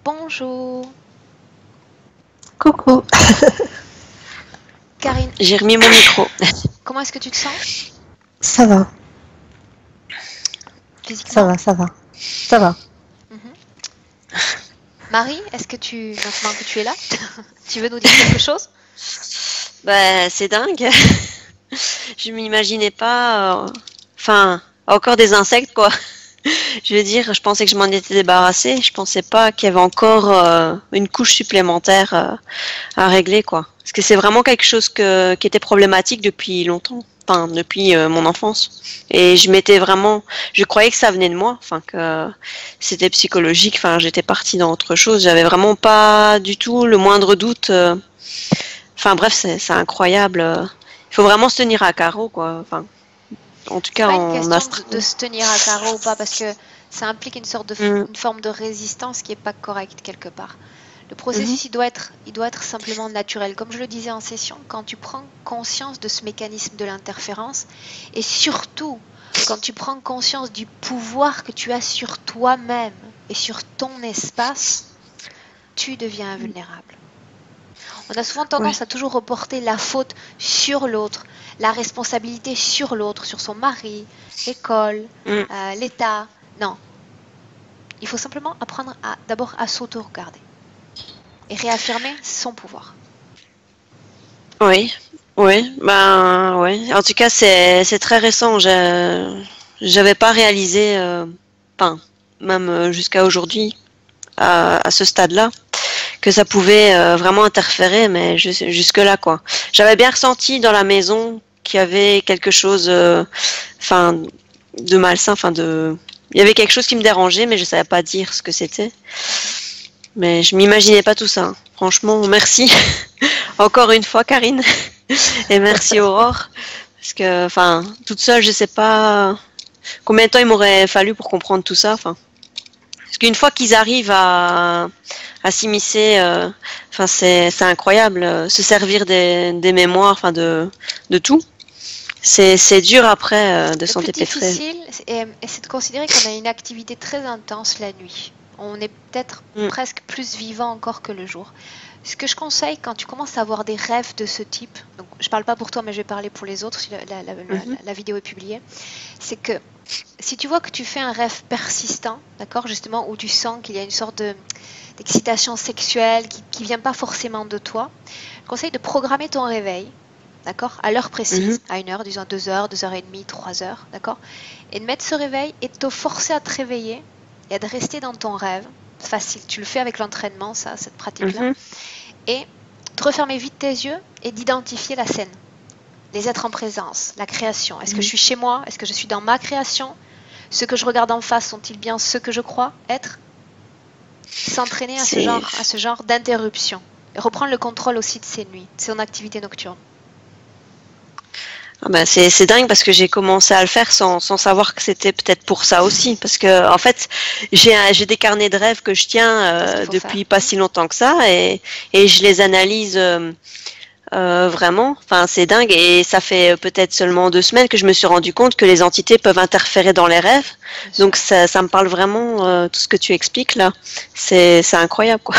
Bonjour. Coucou. Karine, J'ai remis mon micro. comment est-ce que tu te sens Ça va, physiquement? ça va. Ça va. Marie, est-ce que maintenant que tu es là, tu veux nous dire quelque chose? Bah, c'est dingue. Je m'imaginais pas. Enfin, encore des insectes, quoi. Je veux dire, je pensais que je m'en étais débarrassée. Je pensais pas qu'il y avait encore une couche supplémentaire à régler, quoi. Parce que c'est vraiment quelque chose qui était problématique depuis longtemps. Enfin, depuis mon enfance. Et je croyais que ça venait de moi. Enfin, que c'était psychologique. Enfin, j'étais partie dans autre chose. J'avais vraiment pas du tout le moindre doute. Enfin, bref, c'est incroyable. Il faut vraiment se tenir à carreau, quoi. Enfin, en tout C'est cas, pas une en question astral. de se tenir à carreau ou pas, parce que ça implique une forme de résistance qui est pas correcte quelque part. Le processus, il doit être simplement naturel. Comme je le disais en session, quand tu prends conscience de ce mécanisme de l'interférence, et surtout quand tu prends conscience du pouvoir que tu as sur toi-même et sur ton espace, tu deviens invulnérable. On a souvent tendance à toujours reporter la faute sur l'autre, la responsabilité sur l'autre, sur son mari, l'école, l'État. Non. Il faut simplement apprendre d'abord à s'auto-regarder et réaffirmer son pouvoir. Oui, oui, ben ouais. En tout cas, c'est très récent. J'avais pas réalisé, enfin, même jusqu'à aujourd'hui, à ce stade-là, que ça pouvait vraiment interférer, mais jusque-là, quoi. J'avais bien ressenti dans la maison qu'il y avait quelque chose, enfin, de malsain, il y avait quelque chose qui me dérangeait, mais je savais pas dire ce que c'était. Mais je m'imaginais pas tout ça. Franchement, merci. Encore une fois, Karine. Et merci, Aurore. Parce que, enfin, toute seule, je sais pas combien de temps il m'aurait fallu pour comprendre tout ça. Enfin, parce qu'une fois qu'ils arrivent à s'immiscer, enfin, c'est incroyable. Se servir des mémoires, enfin, de tout. C'est dur après de s'en dépêtrer. Le plus difficile, c'est de considérer qu'on a une activité très intense la nuit. On est peut-être presque plus vivant encore que le jour. Ce que je conseille quand tu commences à avoir des rêves de ce type, donc je ne parle pas pour toi mais je vais parler pour les autres si la vidéo est publiée, c'est que si tu vois que tu fais un rêve persistant, d'accord, justement où tu sens qu'il y a une sorte d'excitation sexuelle qui ne vient pas forcément de toi, je conseille de programmer ton réveil, d'accord, à l'heure précise, à 1 heure, disons 2 heures, 2h30, 3 heures, d'accord, et de mettre ce réveil et de te forcer à te réveiller et à de rester dans ton rêve. Facile, tu le fais avec l'entraînement, cette pratique-là, et de refermer vite tes yeux et d'identifier la scène, les êtres en présence, la création. Est-ce que je suis chez moi? Est-ce que je suis dans ma création? Ceux que je regarde en face sont-ils bien ceux que je crois être? S'entraîner à ce genre d'interruption. Et reprendre le contrôle aussi de ses nuits, de son activité nocturne. Ah ben c'est dingue parce que j'ai commencé à le faire sans savoir que c'était peut-être pour ça aussi, parce que en fait j'ai des carnets de rêves que je tiens depuis pas si longtemps que ça, et je les analyse vraiment. Enfin, c'est dingue, et ça fait peut-être seulement 2 semaines que je me suis rendu compte que les entités peuvent interférer dans les rêves. Donc ça me parle vraiment, tout ce que tu expliques là. C'est incroyable, quoi.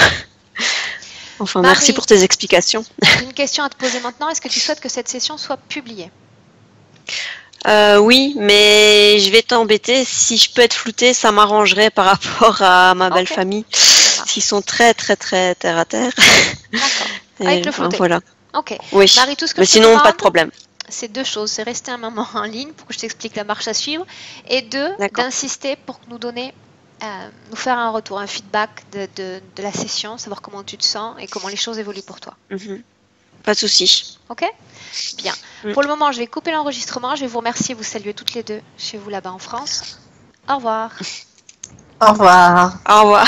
Enfin, Marie, merci pour tes explications. J'ai une question à te poser maintenant. Est-ce que tu souhaites que cette session soit publiée? Oui, mais je vais t'embêter. Si je peux être floutée, ça m'arrangerait par rapport à ma belle famille, qui sont très très très terre à terre. D'accord. Avec le flouté. Voilà. Ok. Oui. Marie, tout ce que mais je sinon, te demande, pas de problème. C'est 2 choses. C'est rester un moment en ligne pour que je t'explique la marche à suivre, et 2, d'insister pour nous donner, nous faire un retour, un feedback de la session, savoir comment tu te sens et comment les choses évoluent pour toi. Pas de souci. Ok? Bien. Pour le moment, je vais couper l'enregistrement. Je vais vous remercier, vous saluer toutes les deux chez vous là-bas en France. Au revoir. Au revoir. Au revoir.